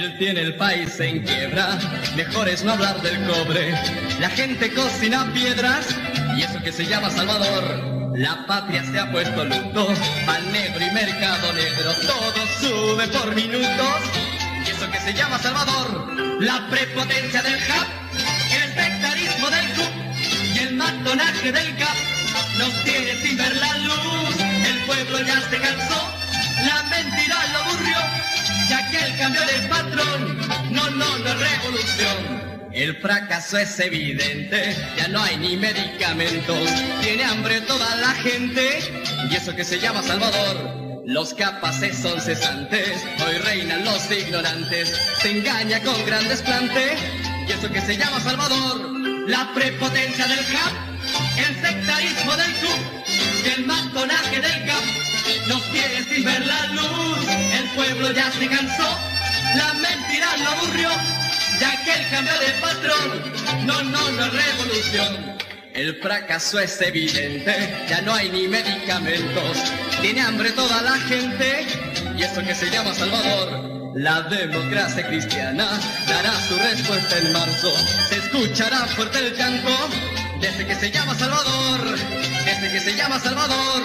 Él tiene el país en quiebra, mejor es no hablar del cobre. La gente cocina piedras y eso que se llama Salvador. La patria se ha puesto luto, al negro y mercado negro, todo sube por minutos. Y eso que se llama Salvador, la prepotencia del JAP, el sectarismo del CUP y el matonaje del CAP nos tiene sin ver la luz. El pueblo ya se cansó, la mentira lo aburrió, ya que el cambio del patrón no es revolución. El fracaso es evidente, ya no hay ni medicamentos, tiene hambre toda la gente, y eso que se llama Salvador. Los capaces son cesantes, hoy reinan los ignorantes, se engaña con gran desplante, y eso que se llama Salvador. La prepotencia del JAP, el sectarismo del CUP y el matonaje del CAP nos tiene sin ver la luz. El pueblo ya se cansó, la mentira lo aburrió, ya que el cambio de patrón no es revolución. El fracaso es evidente, ya no hay ni medicamentos, tiene hambre toda la gente, y eso que se llama Salvador. La democracia cristiana dará su respuesta en marzo, se escuchará fuerte el llanto, desde que se llama Salvador, desde que se llama Salvador,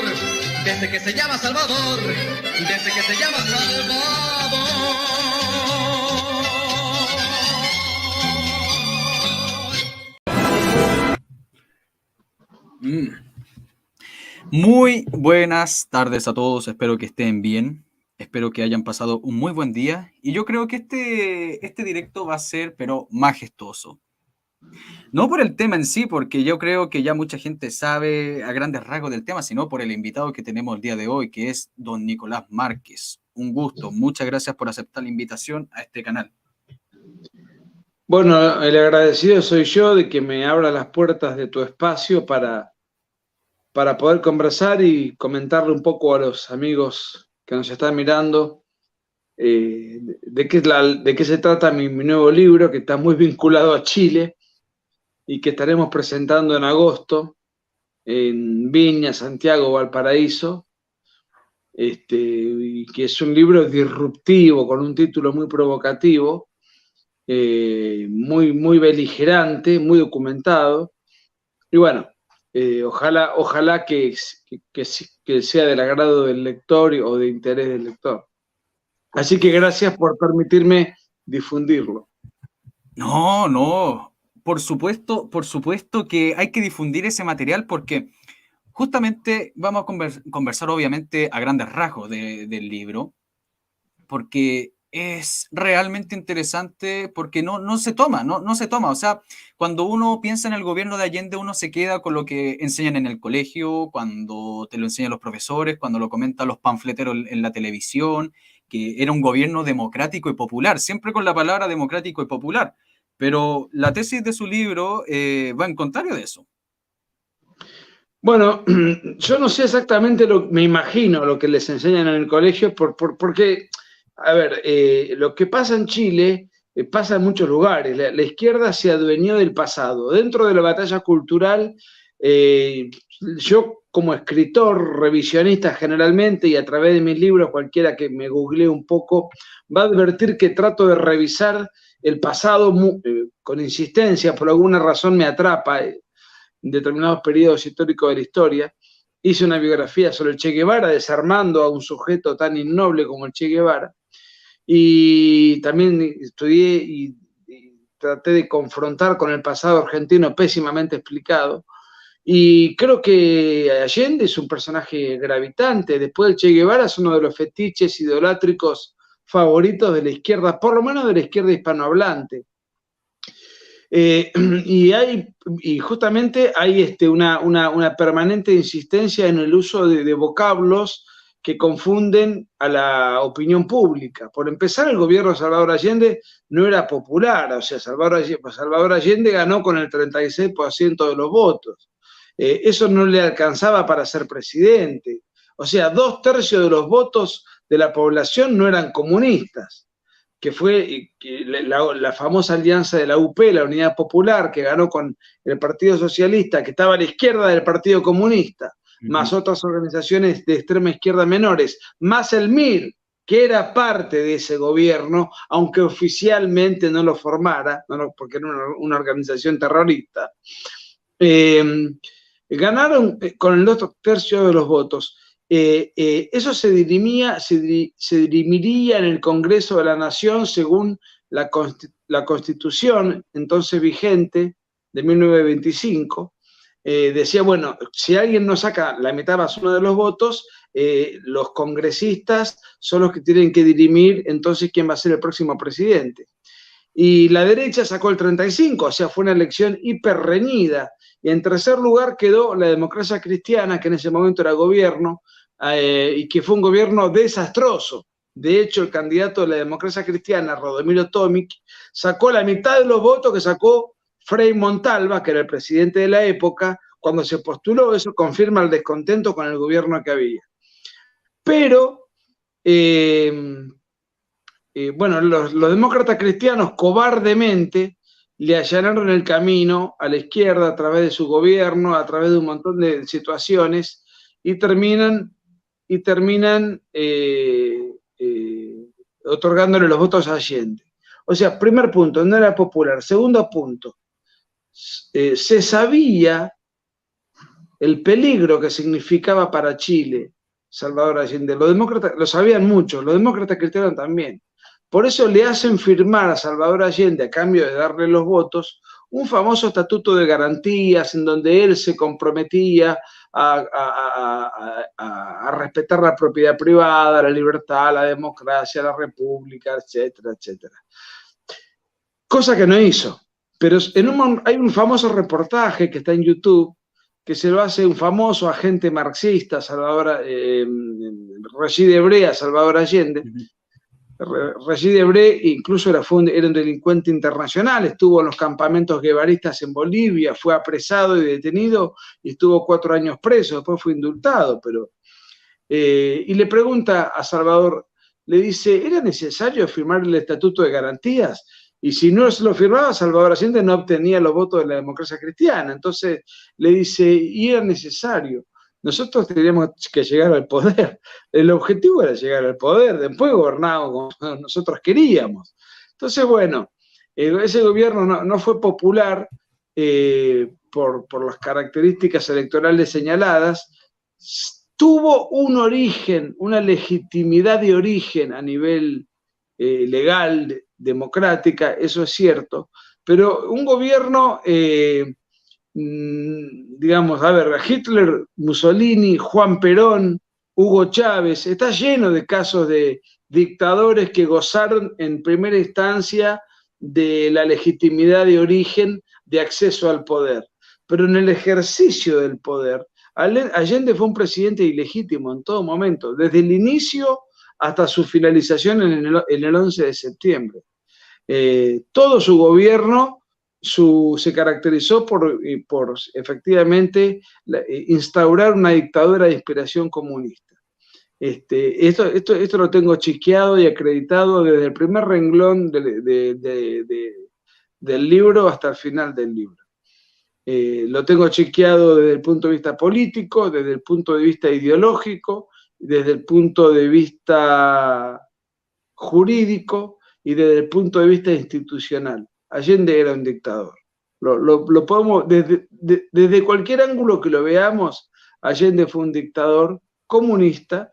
desde que se llama Salvador, desde que se llama Salvador. Muy buenas tardes a todos, espero que estén bien, espero que hayan pasado un muy buen día y yo creo que este directo va a ser pero majestuoso. No por el tema en sí, porque yo creo que ya mucha gente sabe a grandes rasgos del tema, sino por el invitado que tenemos el día de hoy, que es don Nicolás Márquez. Un gusto, muchas gracias por aceptar la invitación a este canal. Bueno, el agradecido soy yo de que me abra las puertas de tu espacio para poder conversar y comentarle un poco a los amigos que nos están mirando de qué se trata mi nuevo libro, que está muy vinculado a Chile y que estaremos presentando en agosto en Viña, Santiago, Valparaíso, y que es un libro disruptivo, con un título muy provocativo, muy beligerante, muy documentado, y bueno, ojalá que sea del agrado del lector o de interés del lector. Así que gracias por permitirme difundirlo. No, por supuesto que hay que difundir ese material porque justamente vamos a conversar obviamente a grandes rasgos del libro, porque es realmente interesante porque no se toma, o sea, cuando uno piensa en el gobierno de Allende, uno se queda con lo que enseñan en el colegio, cuando te lo enseñan los profesores, cuando lo comentan los panfleteros en la televisión, que era un gobierno democrático y popular, siempre con la palabra democrático y popular, pero la tesis de su libro va en contrario de eso. Bueno, yo no sé exactamente, me imagino lo que les enseñan en el colegio, porque, a ver, lo que pasa en Chile pasa en muchos lugares. La izquierda se adueñó del pasado. Dentro de la batalla cultural, yo como escritor revisionista generalmente, y a través de mis libros, cualquiera que me googlee un poco, va a advertir que trato de revisar el pasado con insistencia, por alguna razón me atrapa en determinados periodos históricos de la historia. Hice una biografía sobre el Che Guevara, desarmando a un sujeto tan innoble como el Che Guevara, y también estudié y traté de confrontar con el pasado argentino pésimamente explicado, y creo que Allende es un personaje gravitante. Después del Che Guevara es uno de los fetiches idolátricos favoritos de la izquierda, por lo menos de la izquierda hispanohablante. Y justamente hay una permanente insistencia en el uso de vocablos que confunden a la opinión pública. Por empezar, el gobierno de Salvador Allende no era popular, o sea, Salvador Allende ganó con el 36% de los votos. Eso no le alcanzaba para ser presidente. O sea, 2/3 de los votos de la población no eran comunistas, que fue la famosa alianza de la UP, la Unidad Popular, que ganó con el Partido Socialista, que estaba a la izquierda del Partido Comunista, más otras organizaciones de extrema izquierda menores, más el MIR, que era parte de ese gobierno, aunque oficialmente no lo formara, porque era una organización terrorista, ganaron con el 2/3 de los votos. Eso se dirimiría en el Congreso de la Nación según la Constitución entonces vigente de 1925. Decía, bueno, si alguien no saca la mitad más uno de los votos, los congresistas son los que tienen que dirimir entonces quién va a ser el próximo presidente. Y la derecha sacó el 35, o sea, fue una elección hiper reñida. Y en tercer lugar quedó la Democracia Cristiana, que en ese momento era gobierno, y que fue un gobierno desastroso. De hecho, el candidato de la Democracia Cristiana, Rodomiro Tomic, sacó la mitad de los votos que sacó Frei Montalva, que era el presidente de la época. Cuando se postuló, eso confirma el descontento con el gobierno que había. Pero, bueno, los demócratas cristianos cobardemente le allanaron el camino a la izquierda a través de su gobierno, a través de un montón de situaciones, y terminan otorgándole los votos a Allende. O sea, primer punto, no era popular. Segundo punto, se sabía el peligro que significaba para Chile Salvador Allende. Los demócratas lo sabían mucho, los demócratas cristianos también. Por eso le hacen firmar a Salvador Allende, a cambio de darle los votos, un famoso estatuto de garantías en donde él se comprometía a respetar la propiedad privada, la libertad, la democracia, la república, etcétera, etcétera. Cosa que no hizo. Pero hay un famoso reportaje que está en YouTube, que se lo hace un famoso agente marxista, Régis Debray, a Salvador Allende. Régis Debray incluso era un delincuente internacional, estuvo en los campamentos guevaristas en Bolivia, fue apresado y detenido y estuvo 4 años preso, después fue indultado, y le pregunta a Salvador, le dice, ¿era necesario firmar el Estatuto de Garantías? Y si no se lo firmaba, Salvador Allende no obtenía los votos de la democracia cristiana. Entonces le dice, y era necesario. Nosotros teníamos que llegar al poder. El objetivo era llegar al poder. Después gobernábamos como nosotros queríamos. Entonces, bueno, ese gobierno no fue popular por las características electorales señaladas. Tuvo un origen, una legitimidad de origen a nivel legal, democrática, eso es cierto, pero un gobierno, digamos, a ver, Hitler, Mussolini, Juan Perón, Hugo Chávez, está lleno de casos de dictadores que gozaron en primera instancia de la legitimidad de origen de acceso al poder, pero en el ejercicio del poder, Allende fue un presidente ilegítimo en todo momento, desde el inicio hasta su finalización en el 11 de septiembre. Todo su gobierno se caracterizó por efectivamente instaurar una dictadura de inspiración comunista. Esto lo tengo chequeado y acreditado desde el primer renglón del libro hasta el final del libro. Lo tengo chequeado desde el punto de vista político, desde el punto de vista ideológico, desde el punto de vista jurídico y desde el punto de vista institucional. Allende era un dictador. Lo podemos, desde cualquier ángulo que lo veamos, Allende fue un dictador comunista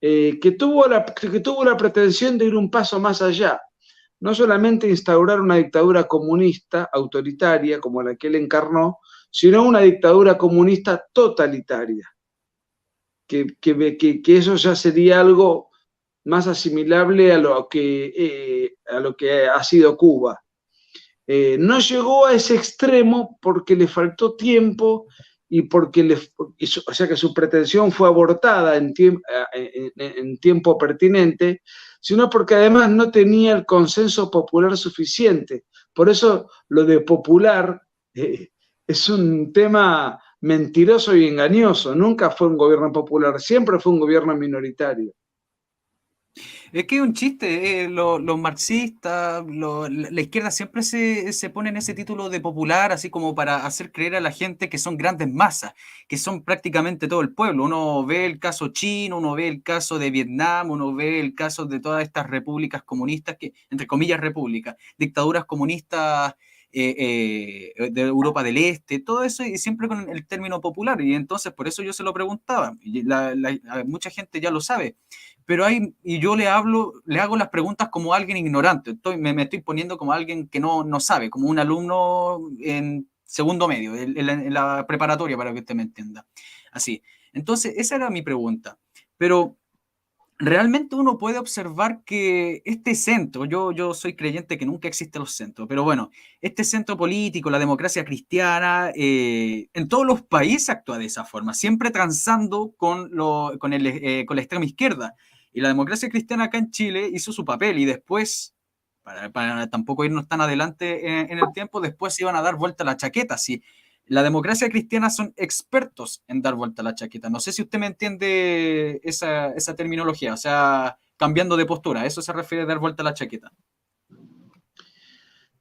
que tuvo la pretensión de ir un paso más allá. No solamente instaurar una dictadura comunista, autoritaria, como la que él encarnó, sino una dictadura comunista totalitaria. Que eso ya sería algo más asimilable a lo que ha sido Cuba. No llegó a ese extremo porque le faltó tiempo y porque o sea que su pretensión fue abortada en tiempo pertinente, sino porque además no tenía el consenso popular suficiente. Por eso lo de popular es un tema mentiroso y engañoso. Nunca fue un gobierno popular, siempre fue un gobierno minoritario. Es que es un chiste, los marxistas, la izquierda siempre se pone en ese título de popular, así como para hacer creer a la gente que son grandes masas, que son prácticamente todo el pueblo. Uno ve el caso chino, uno ve el caso de Vietnam, uno ve el caso de todas estas repúblicas comunistas, que, entre comillas, repúblicas, dictaduras comunistas de Europa del Este, todo eso, y siempre con el término popular. Y entonces, por eso yo se lo preguntaba. Y mucha gente ya lo sabe, pero y yo le hago las preguntas como alguien ignorante, me estoy poniendo como alguien que no sabe, como un alumno en segundo medio, en la preparatoria, para que usted me entienda. Así. Entonces, esa era mi pregunta. Pero realmente uno puede observar que este centro, yo soy creyente que nunca existen los centros, pero bueno, este centro político, la democracia cristiana, en todos los países actúa de esa forma, siempre transando con la extrema izquierda. Y la democracia cristiana acá en Chile hizo su papel y después, para tampoco irnos tan adelante en el tiempo, después se iban a dar vuelta la chaqueta. ¿Sí? La democracia cristiana son expertos en dar vuelta a la chaqueta. No sé si usted me entiende esa terminología, o sea, cambiando de postura. ¿A eso se refiere a dar vuelta a la chaqueta?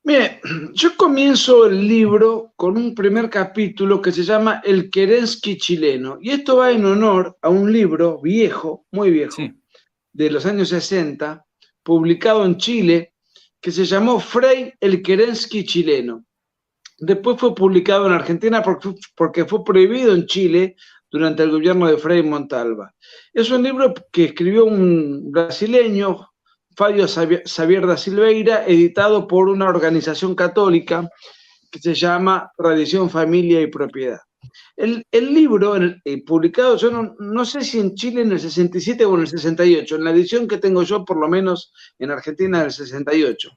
Mire, yo comienzo el libro con un primer capítulo que se llama El Kerensky chileno. Y esto va en honor a un libro viejo, muy viejo, Sí. de los años 60, publicado en Chile, que se llamó Frei el Kerensky chileno. Después fue publicado en Argentina porque fue prohibido en Chile durante el gobierno de Frei Montalva. Es un libro que escribió un brasileño, Fabio Xavier da Silveira, editado por una organización católica que se llama Tradición, Familia y Propiedad. El libro publicado, yo no sé si en Chile en el 67 o en el 68, en la edición que tengo yo, por lo menos en Argentina, del 68,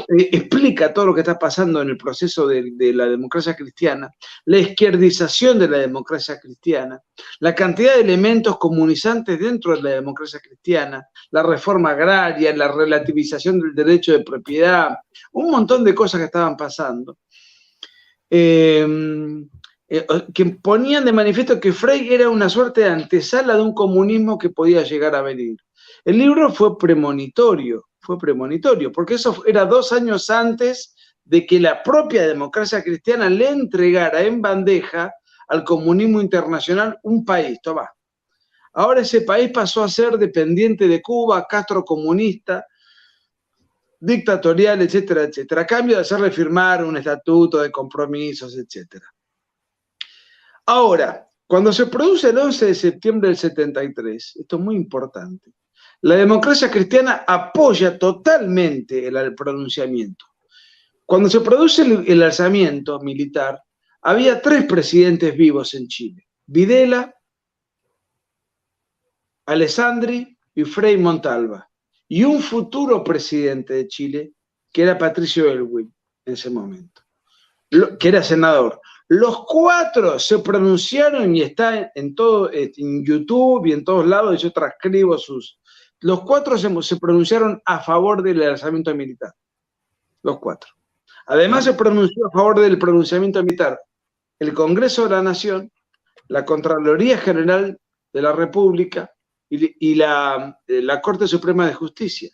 explica todo lo que está pasando en el proceso de la democracia cristiana, la izquierdización de la democracia cristiana, la cantidad de elementos comunizantes dentro de la democracia cristiana, la reforma agraria, la relativización del derecho de propiedad, un montón de cosas que estaban pasando. Que ponían de manifiesto que Frei era una suerte de antesala de un comunismo que podía llegar a venir. El libro fue premonitorio, porque eso era 2 años antes de que la propia democracia cristiana le entregara en bandeja al comunismo internacional un país, tomá. Ahora ese país pasó a ser dependiente de Cuba, Castro comunista, dictatorial, etcétera, etcétera, a cambio de hacerle firmar un estatuto de compromisos, etcétera. Ahora, cuando se produce el 11 de septiembre del 73, esto es muy importante, la democracia cristiana apoya totalmente el pronunciamiento. Cuando se produce el alzamiento militar, había 3 presidentes vivos en Chile: Videla, Alessandri y Frei Montalva, y un futuro presidente de Chile, que era Patricio Aylwin en ese momento, que era senador. Los 4 se pronunciaron y está en todo, en YouTube y en todos lados, y yo transcribo los 4 se pronunciaron a favor del alzamiento militar. Los 4. Además, se pronunció a favor del pronunciamiento militar el Congreso de la Nación, la Contraloría General de la República y la Corte Suprema de Justicia.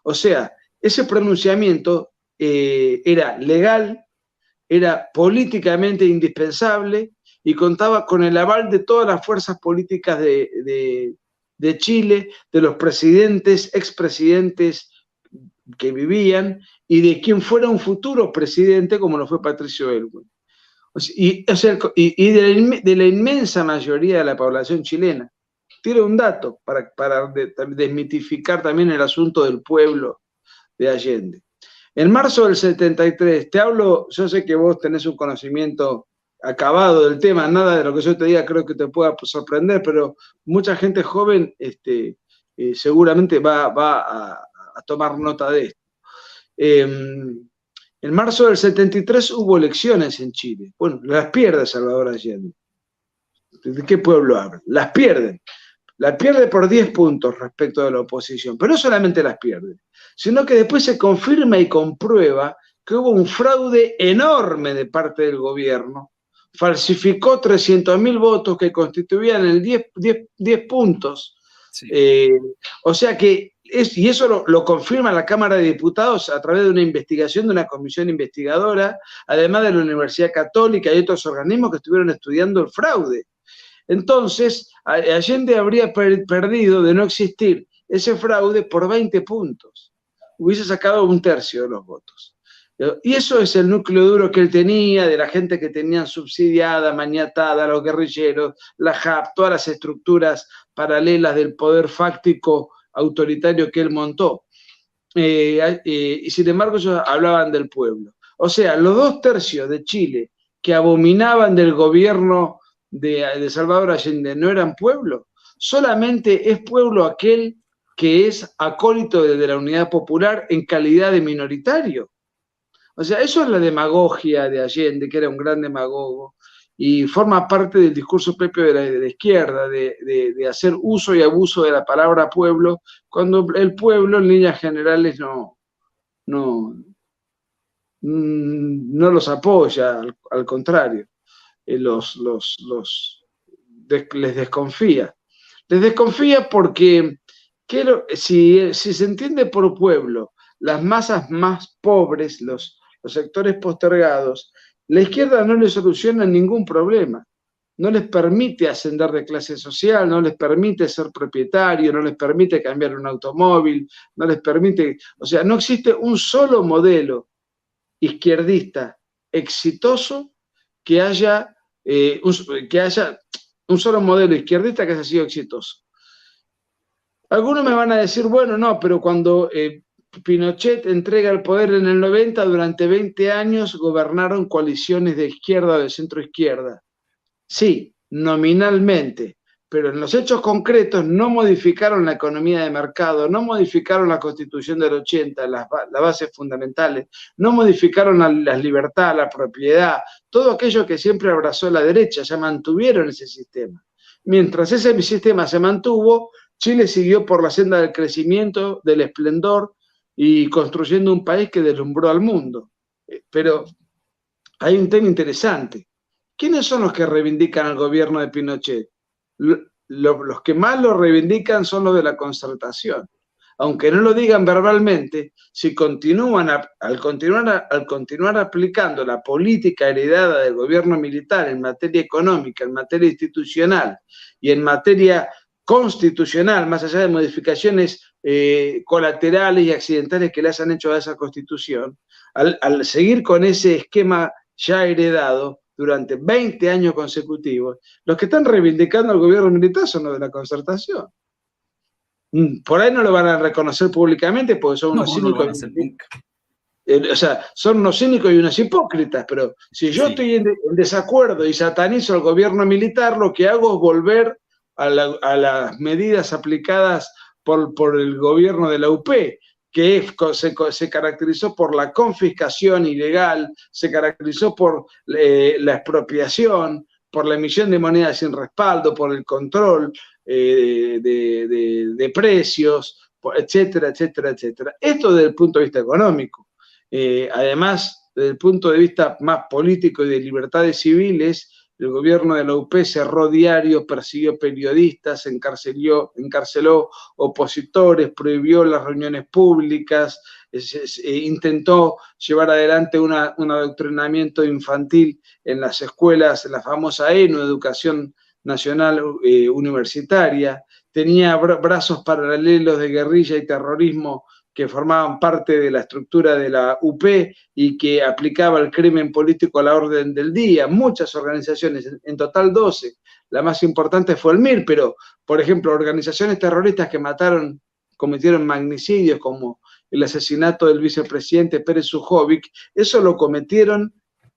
O sea, ese pronunciamiento era legal, era políticamente indispensable y contaba con el aval de todas las fuerzas políticas de Chile, de los presidentes, expresidentes que vivían y de quien fuera un futuro presidente como lo fue Patricio Aylwin. Y de la inmensa mayoría de la población chilena. Tiro un dato para desmitificar también el asunto del pueblo de Allende. En marzo del 73, te hablo, yo sé que vos tenés un conocimiento acabado del tema, nada de lo que yo te diga creo que te pueda sorprender, pero mucha gente joven seguramente va a tomar nota de esto. En marzo del 73 hubo elecciones en Chile. Bueno, las pierde Salvador Allende. ¿De qué pueblo habla? Las pierden. Las pierde por 10 puntos respecto de la oposición, pero no solamente las pierde, sino que después se confirma y comprueba que hubo un fraude enorme de parte del gobierno, falsificó 300.000 votos que constituían el 10 puntos. Sí. O sea que y eso lo confirma la Cámara de Diputados a través de una investigación de una comisión investigadora, además de la Universidad Católica y otros organismos que estuvieron estudiando el fraude. Entonces, Allende habría perdido, de no existir ese fraude, por 20 puntos. Hubiese sacado 1/3 de los votos. Y eso es el núcleo duro que él tenía, de la gente que tenían subsidiada, maniatada, los guerrilleros, la JAP, todas las estructuras paralelas del poder fáctico autoritario que él montó. Y sin embargo ellos hablaban del pueblo. O sea, los 2/3 de Chile que abominaban del gobierno de Salvador Allende no eran pueblo. Solamente es pueblo aquel que es acólito de la Unidad Popular en calidad de minoritario. O sea, eso es la demagogia de Allende, que era un gran demagogo, y forma parte del discurso propio de la izquierda, de hacer uso y abuso de la palabra pueblo, cuando el pueblo en líneas generales no los apoya, al contrario, les desconfía. Les desconfía porque si se entiende por pueblo las masas más pobres, los sectores postergados, la izquierda no les soluciona ningún problema. No les permite ascender de clase social, no les permite ser propietario, no les permite cambiar un automóvil, no les permite... O sea, no existe un solo modelo izquierdista exitoso que haya un solo modelo izquierdista que haya sido exitoso. Algunos me van a decir, bueno, no, pero cuando Pinochet entrega el poder en el 90, durante 20 años gobernaron coaliciones de izquierda o de centro izquierda. Sí, nominalmente, pero en los hechos concretos no modificaron la economía de mercado, no modificaron la Constitución del 80, las bases fundamentales, no modificaron las libertades, la propiedad, todo aquello que siempre abrazó la derecha, ya mantuvieron ese sistema. Mientras ese sistema se mantuvo, Chile siguió por la senda del crecimiento, del esplendor y construyendo un país que deslumbró al mundo. Pero hay un tema interesante. ¿Quiénes son los que reivindican al gobierno de Pinochet? Los que más lo reivindican son los de la Concertación. Aunque no lo digan verbalmente, si al continuar aplicando la política heredada del gobierno militar en materia económica, en materia institucional y en materia constitucional, más allá de modificaciones colaterales y accidentales que le han hecho a esa Constitución, al seguir con ese esquema ya heredado durante 20 años consecutivos, los que están reivindicando al gobierno militar son los de la Concertación. Por ahí no lo van a reconocer públicamente porque son unos cínicos. O sea, son unos cínicos y unos hipócritas, pero si yo estoy en desacuerdo y satanizo al gobierno militar, lo que hago es volver a las medidas aplicadas por el gobierno de la UP, que se caracterizó por la confiscación ilegal, se caracterizó por la expropiación, por la emisión de monedas sin respaldo, por el control de precios, etcétera, etcétera, etcétera. Esto desde el punto de vista económico. Además, desde el punto de vista más político y de libertades civiles, el gobierno de la UP cerró diarios, persiguió periodistas, encarceló opositores, prohibió las reuniones públicas, intentó llevar adelante un adoctrinamiento infantil en las escuelas, en la famosa ENU, Educación Nacional Universitaria, tenía brazos paralelos de guerrilla y terrorismo que formaban parte de la estructura de la UP y que aplicaba el crimen político a la orden del día. Muchas organizaciones, en total 12. La más importante fue el MIR, pero, por ejemplo, organizaciones terroristas que cometieron magnicidios, como el asesinato del vicepresidente Pérez Sujovic, eso lo cometieron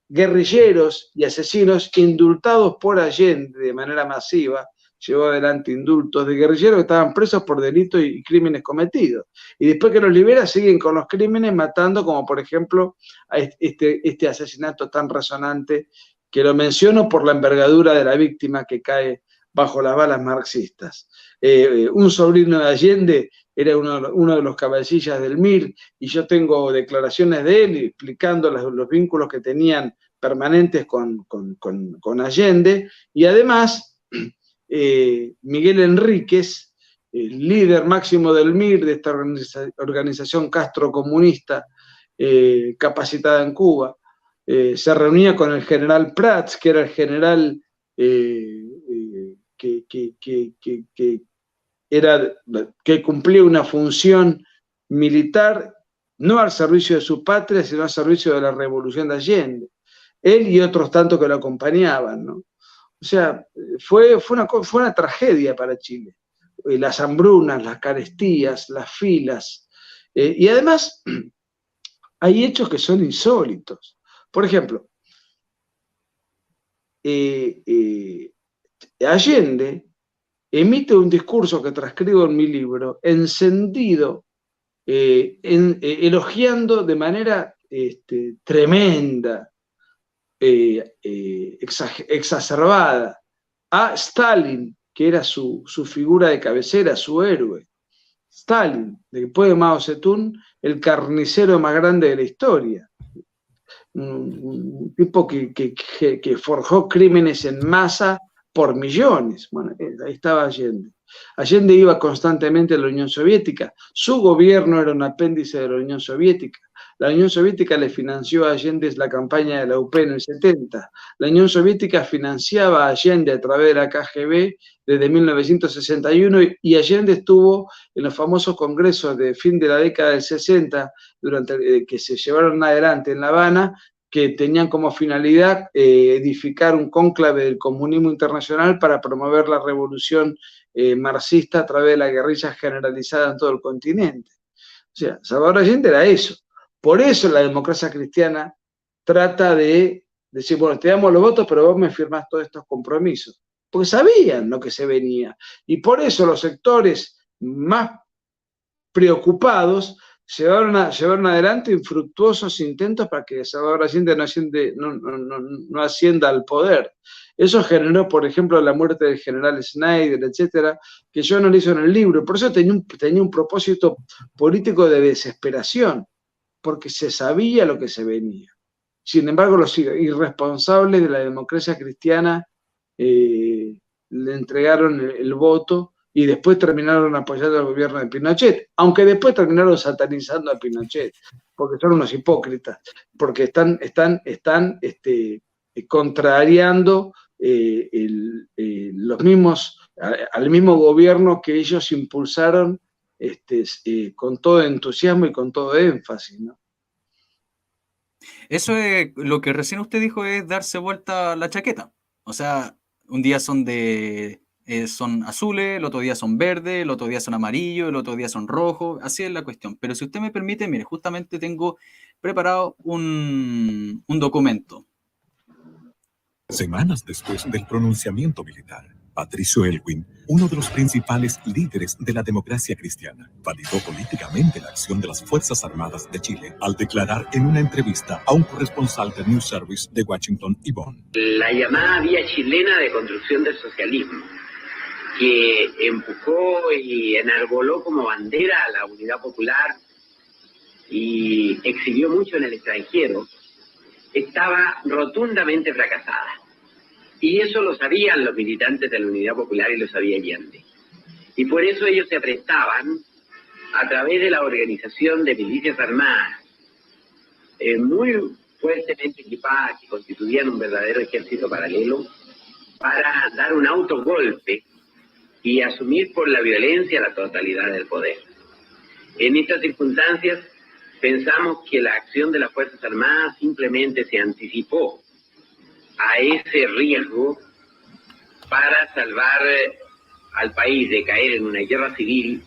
guerrilleros y asesinos indultados por Allende de manera masiva. Llevó adelante indultos de guerrilleros que estaban presos por delitos y crímenes cometidos. Y después que los libera, siguen con los crímenes matando, como por ejemplo a este asesinato tan resonante, que lo menciono por la envergadura de la víctima que cae bajo las balas marxistas. Un sobrino de Allende era uno de los cabecillas del MIR, y yo tengo declaraciones de él explicando los vínculos que tenían permanentes con Allende, y además Miguel Enríquez, el líder máximo del MIR, de esta organización castrocomunista capacitada en Cuba, se reunía con el general Prats, que era el general que cumplía una función militar no al servicio de su patria, sino al servicio de la revolución de Allende. Él y otros tantos que lo acompañaban, ¿no? O sea, fue una tragedia para Chile. Las hambrunas, las carestías, las filas. Y además, hay hechos que son insólitos. Por ejemplo, Allende emite un discurso que transcribo en mi libro, encendido, elogiando de manera tremenda, exacerbada, a Stalin, que era su figura de cabecera, su héroe. Stalin, después de Mao Zedong, el carnicero más grande de la historia. Un tipo que forjó crímenes en masa por millones. Bueno, ahí estaba Allende. Allende iba constantemente a la Unión Soviética. Su gobierno era un apéndice de la Unión Soviética. La Unión Soviética le financió a Allende la campaña de la UP en el 70. La Unión Soviética financiaba a Allende a través de la KGB desde 1961 y Allende estuvo en los famosos congresos de fin de la década del 60, que se llevaron adelante en La Habana, que tenían como finalidad edificar un cónclave del comunismo internacional para promover la revolución marxista a través de la guerrilla generalizada en todo el continente. O sea, Salvador Allende era eso. Por eso la democracia cristiana trata de decir, bueno, te damos los votos, pero vos me firmás todos estos compromisos. Porque sabían lo que se venía. Y por eso los sectores más preocupados llevaron adelante infructuosos intentos para que Salvador Allende no ascienda al poder. Eso generó, por ejemplo, la muerte del general Schneider, etcétera, que yo no lo hice en el libro. Por eso tenía un propósito político de desesperación, porque se sabía lo que se venía. Sin embargo, los irresponsables de la democracia cristiana le entregaron el voto y después terminaron apoyando al gobierno de Pinochet, aunque después terminaron satanizando a Pinochet, porque son unos hipócritas, porque están contrariando al mismo gobierno que ellos impulsaron con todo entusiasmo y con todo énfasis, ¿no? Eso es lo que recién usted dijo, es darse vuelta la chaqueta. O sea, un día son azules, el otro día son verdes, el otro día son amarillos, el otro día son rojos, así es la cuestión. Pero si usted me permite, mire, justamente tengo preparado un documento. Semanas después del pronunciamiento militar, Patricio Elwin, uno de los principales líderes de la democracia cristiana, validó políticamente la acción de las Fuerzas Armadas de Chile al declarar en una entrevista a un corresponsal de News Service de Washington y Bonn. La llamada vía chilena de construcción del socialismo, que empujó y enarboló como bandera a la unidad popular y exhibió mucho en el extranjero, estaba rotundamente fracasada. Y eso lo sabían los militantes de la Unidad Popular y lo sabía Allende. Y por eso ellos se aprestaban, a través de la organización de milicias armadas, muy fuertemente equipadas, que constituían un verdadero ejército paralelo, para dar un autogolpe y asumir por la violencia la totalidad del poder. En estas circunstancias, pensamos que la acción de las Fuerzas Armadas simplemente se anticipó a ese riesgo para salvar al país de caer en una guerra civil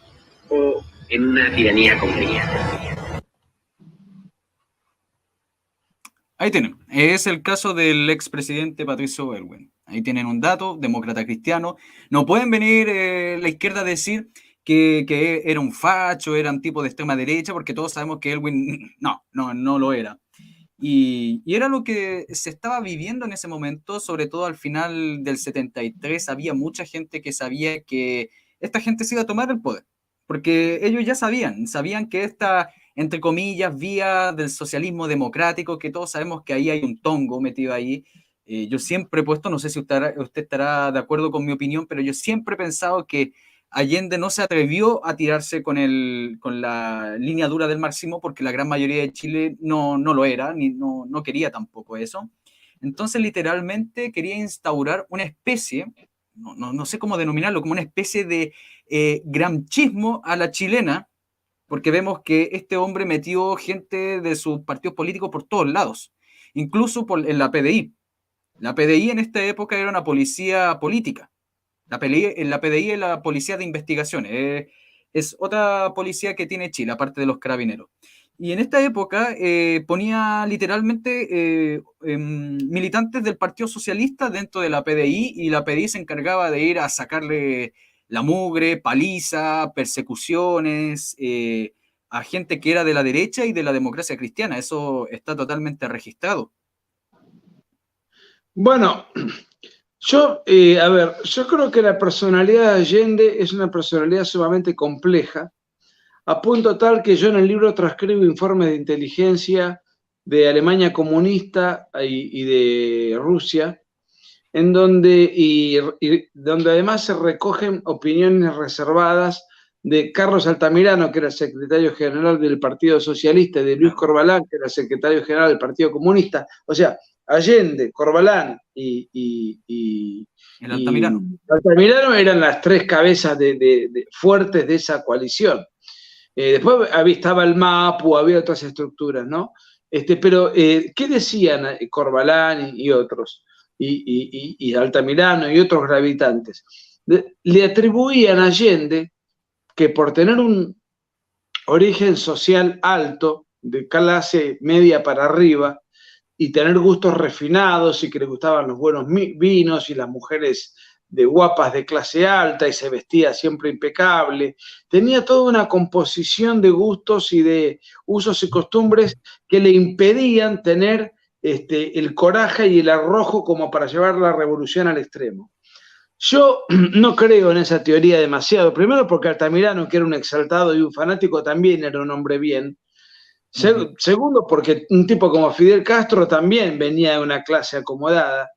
o en una tiranía comunista. Ahí tienen, es el caso del expresidente Patricio Elwin. Ahí tienen un dato, demócrata cristiano. No pueden venir la izquierda a decir que era un facho, era un tipo de extrema derecha, porque todos sabemos que Elwin no lo era. Y era lo que se estaba viviendo en ese momento, sobre todo al final del 73, había mucha gente que sabía que esta gente se iba a tomar el poder, porque ellos ya sabían que esta, entre comillas, vía del socialismo democrático, que todos sabemos que ahí hay un tongo metido ahí. Yo siempre he puesto, no sé si usted estará de acuerdo con mi opinión, pero yo siempre he pensado que Allende no se atrevió a tirarse con la línea dura del marxismo porque la gran mayoría de Chile no lo era, ni no quería tampoco eso. Entonces, literalmente quería instaurar una especie, no sé cómo denominarlo, como una especie de gramchismo a la chilena, porque vemos que este hombre metió gente de sus partidos políticos por todos lados, incluso en la PDI. La PDI en esta época era una policía política. La PDI es la policía de investigaciones, es otra policía que tiene Chile, aparte de los carabineros. Y en esta época ponía literalmente militantes del Partido Socialista dentro de la PDI, y la PDI se encargaba de ir a sacarle la mugre, paliza, persecuciones a gente que era de la derecha y de la democracia cristiana. Eso está totalmente registrado. Bueno, yo creo que la personalidad de Allende es una personalidad sumamente compleja, a punto tal que yo en el libro transcribo informes de inteligencia de Alemania comunista y de Rusia, en donde además se recogen opiniones reservadas de Carlos Altamirano, que era el secretario general del Partido Socialista, y de Luis Corbalán, que era el secretario general del Partido Comunista. O sea, Allende, Corbalán y Altamirano eran las tres cabezas fuertes de esa coalición. Después estaba el MAPU, había otras estructuras, ¿no? Pero, ¿qué decían Corbalán y otros? Y Altamirano y otros gravitantes? Le atribuían a Allende que por tener un origen social alto, de clase media para arriba, y tener gustos refinados, y que le gustaban los buenos vinos y las mujeres de guapas de clase alta, y se vestía siempre impecable, tenía toda una composición de gustos y de usos y costumbres que le impedían tener el coraje y el arrojo como para llevar la revolución al extremo. Yo no creo en esa teoría demasiado, primero porque Altamirano, que era un exaltado y un fanático, también era un hombre bien. Segundo, porque un tipo como Fidel Castro también venía de una clase acomodada.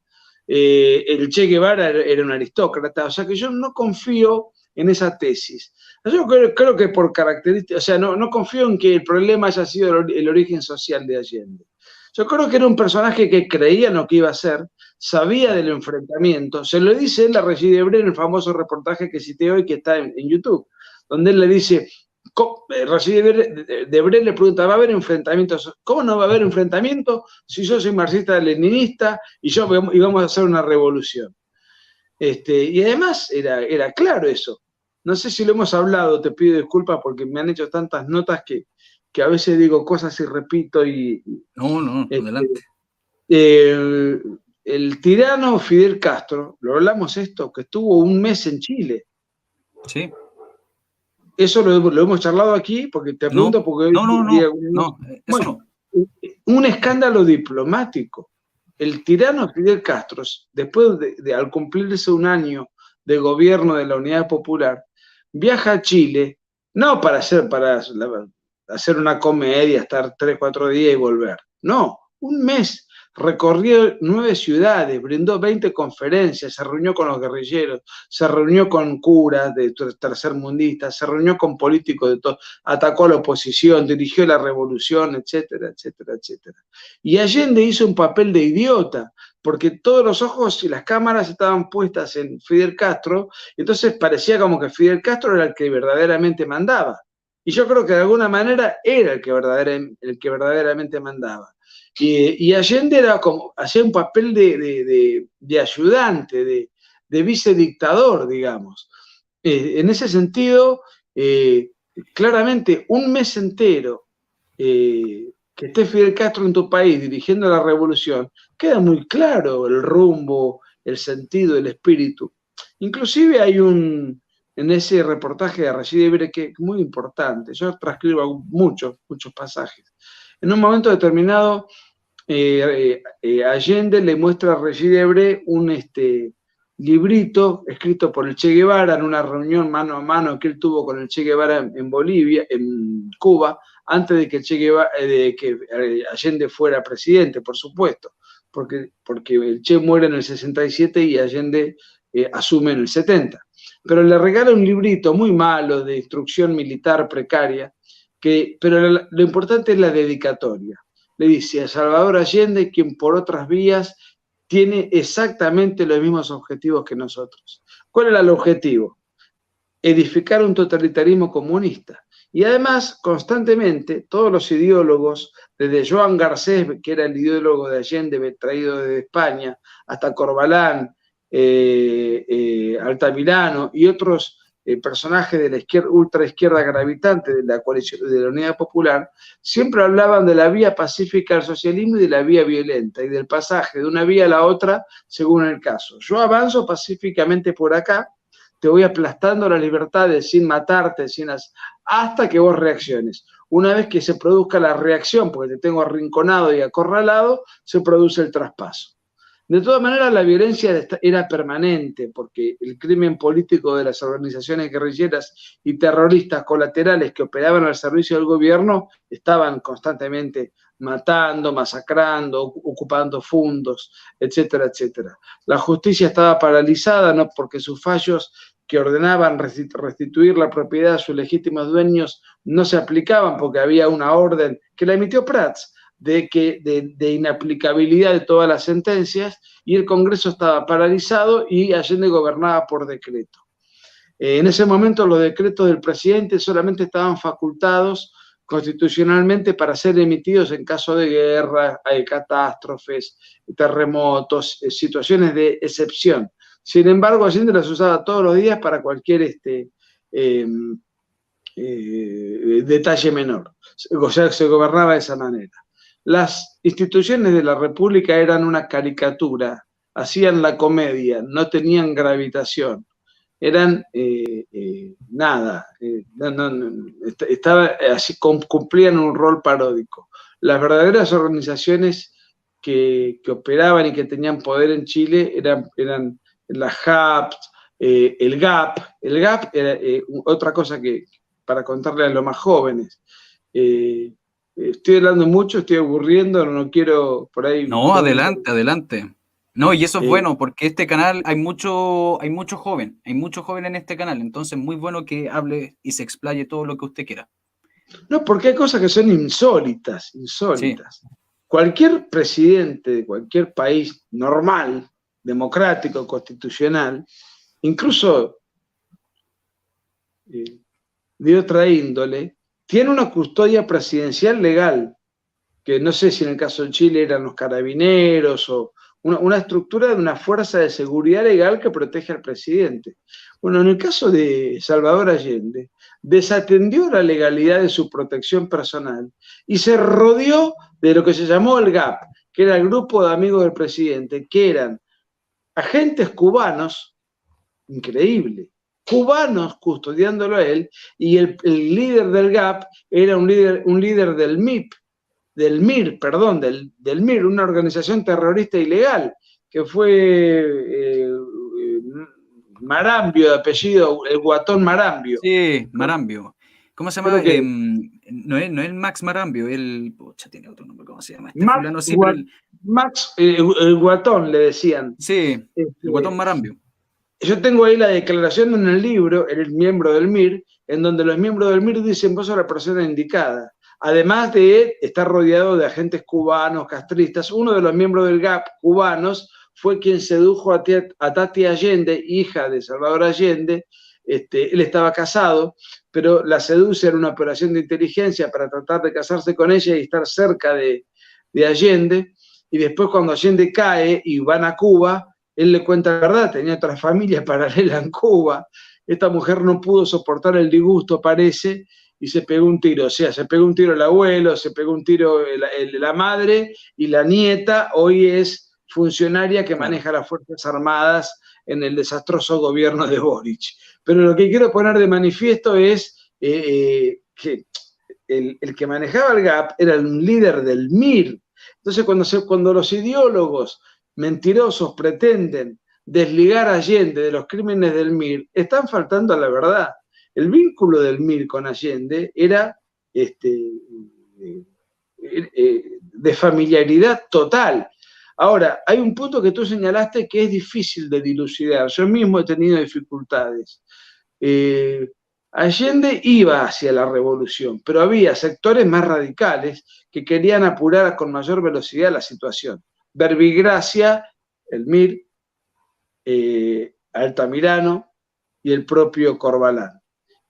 El Che Guevara era un aristócrata, o sea que yo no confío en esa tesis. Yo creo que por características, o sea, no confío en que el problema haya sido el origen social de Allende. Yo creo que era un personaje que creía en lo que iba a hacer, sabía del enfrentamiento. Se lo dice él a Regis Debray en el famoso reportaje que cité hoy, que está en YouTube, donde él le dice, Regis Debray le pregunta, ¿va a haber enfrentamientos? ¿Cómo no va a haber enfrentamiento si yo soy marxista-leninista y vamos a hacer una revolución? Y además era claro eso. No sé si lo hemos hablado, te pido disculpas porque me han hecho tantas notas que a veces digo cosas y repito. No, adelante. El tirano Fidel Castro, lo hablamos esto, que estuvo un mes en Chile. Sí. Eso lo hemos charlado aquí, porque te pregunto porque bueno, un escándalo diplomático. El tirano Fidel Castro, después al cumplirse un año de gobierno de la Unidad Popular, viaja a Chile, no para hacer una comedia, estar 3-4 días y volver. No, un mes. Recorrió 9 ciudades, brindó 20 conferencias, se reunió con los guerrilleros, se reunió con curas de tercermundistas, se reunió con políticos de todo, atacó a la oposición, dirigió la revolución, etcétera, etcétera, etcétera. Y Allende hizo un papel de idiota, porque todos los ojos y las cámaras estaban puestas en Fidel Castro, entonces parecía como que Fidel Castro era el que verdaderamente mandaba. Y yo creo que de alguna manera era el que verdaderamente mandaba. Y Allende hacía un papel de ayudante, de vicedictador, digamos. En ese sentido, claramente, un mes entero que esté Fidel Castro en tu país dirigiendo la revolución, queda muy claro el rumbo, el sentido, el espíritu. Inclusive hay en ese reportaje de Regis Debray que es muy importante, yo transcribo muchos pasajes. En un momento determinado, Allende le muestra a Regis Debray un librito escrito por el Che Guevara en una reunión mano a mano que él tuvo con el Che Guevara en Cuba, antes de que Allende fuera presidente, por supuesto, porque el Che muere en el 67 y Allende asume en el 70. pero le regala un librito muy malo de instrucción militar precaria, pero lo importante es la dedicatoria. Le dice a Salvador Allende, quien por otras vías tiene exactamente los mismos objetivos que nosotros. ¿Cuál era el objetivo? Edificar un totalitarismo comunista. Y además, constantemente, todos los ideólogos, desde Joan Garcés, que era el ideólogo de Allende, traído desde España, hasta Corbalán, Altamirano y otros personajes de la ultraizquierda gravitante de la coalición de la Unidad Popular, siempre hablaban de la vía pacífica al socialismo y de la vía violenta, y del pasaje de una vía a la otra según el caso. Yo avanzo pacíficamente por acá, te voy aplastando las libertades sin matarte, hasta que vos reacciones. Una vez que se produzca la reacción, porque te tengo arrinconado y acorralado, se produce el traspaso. De todas maneras, la violencia era permanente, porque el crimen político de las organizaciones guerrilleras y terroristas colaterales que operaban al servicio del gobierno estaban constantemente matando, masacrando, ocupando fondos, etcétera, etcétera. La justicia estaba paralizada, no porque sus fallos que ordenaban restituir la propiedad a sus legítimos dueños no se aplicaban, porque había una orden que la emitió Prats de inaplicabilidad de todas las sentencias, y el Congreso estaba paralizado y Allende gobernaba por decreto. En ese momento los decretos del presidente solamente estaban facultados constitucionalmente para ser emitidos en caso de guerra, catástrofes, terremotos, situaciones de excepción. Sin embargo, Allende las usaba todos los días para cualquier detalle menor. O sea, se gobernaba de esa manera. Las instituciones de la República eran una caricatura, hacían la comedia, no tenían gravitación, eran nada, así, cumplían un rol paródico. Las verdaderas organizaciones que operaban y que tenían poder en Chile eran la JAP, el GAP. El GAP era otra cosa que, para contarle a los más jóvenes, estoy hablando mucho, estoy aburriendo, no quiero por ahí... No, adelante, adelante. No, y eso es bueno, porque este canal hay mucho joven en este canal, entonces muy bueno que hable y se explaye todo lo que usted quiera. No, porque hay cosas que son insólitas. Sí. Cualquier presidente de cualquier país normal, democrático, constitucional, incluso de otra índole, tiene una custodia presidencial legal, que no sé si en el caso de Chile eran los carabineros o una estructura de una fuerza de seguridad legal que protege al presidente. Bueno, en el caso de Salvador Allende, desatendió la legalidad de su protección personal y se rodeó de lo que se llamó el GAP, que era el grupo de amigos del presidente, que eran agentes cubanos, increíble, cubanos custodiándolo a él, y el líder del GAP era un líder del MIR, una organización terrorista ilegal, que fue Marambio, de apellido, el Guatón Marambio. Sí, Marambio. ¿Cómo se llama? No es Max Marambio, pucha, tiene otro nombre, ¿cómo se llama? Max, el Guatón, le decían. Sí, el Guatón Marambio. Yo tengo ahí la declaración en el libro, el miembro del MIR, en donde los miembros del MIR dicen: vos sos la persona indicada. Además de estar rodeado de agentes cubanos, castristas, uno de los miembros del GAP cubanos fue quien sedujo a Tati Allende, hija de Salvador Allende. Él estaba casado, pero la seduce en una operación de inteligencia para tratar de casarse con ella y estar cerca de Allende. Y después, cuando Allende cae y van a Cuba, él le cuenta la verdad, tenía otra familia paralela en Cuba. Esta mujer no pudo soportar el disgusto, parece, y se pegó un tiro. O sea, se pegó un tiro el abuelo, se pegó un tiro la madre, y la nieta hoy es funcionaria que maneja las Fuerzas Armadas en el desastroso gobierno de Boric. Pero lo que quiero poner de manifiesto es que el que manejaba el GAP era un líder del MIR. Entonces, cuando los ideólogos mentirosos pretenden desligar a Allende de los crímenes del MIR, están faltando a la verdad. El vínculo del MIR con Allende era de familiaridad total. Ahora, hay un punto que tú señalaste que es difícil de dilucidar. Yo mismo he tenido dificultades. Allende iba hacia la revolución, pero había sectores más radicales que querían apurar con mayor velocidad la situación. Verbigracia, el MIR, Altamirano y el propio Corbalán.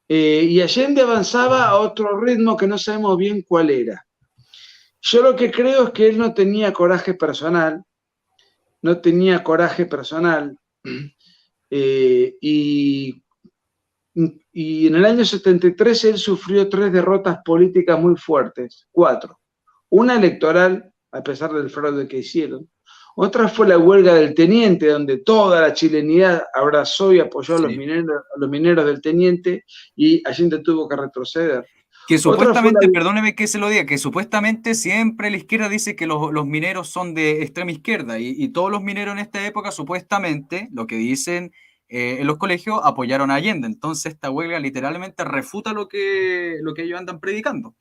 Y Allende avanzaba a otro ritmo que no sabemos bien cuál era. Yo lo que creo es que él no tenía coraje personal, y en el año 73 él sufrió 3 derrotas políticas muy fuertes, 4. Una electoral, a pesar del fraude que hicieron. Otra fue la huelga del Teniente, donde toda la chilenidad abrazó y apoyó a los mineros del Teniente, y Allende tuvo que retroceder. Que supuestamente, perdóneme que se lo diga, que supuestamente siempre la izquierda dice que los mineros son de extrema izquierda, y todos los mineros en esta época, supuestamente, lo que dicen en los colegios, apoyaron a Allende. Entonces esta huelga literalmente refuta lo que ellos andan predicando.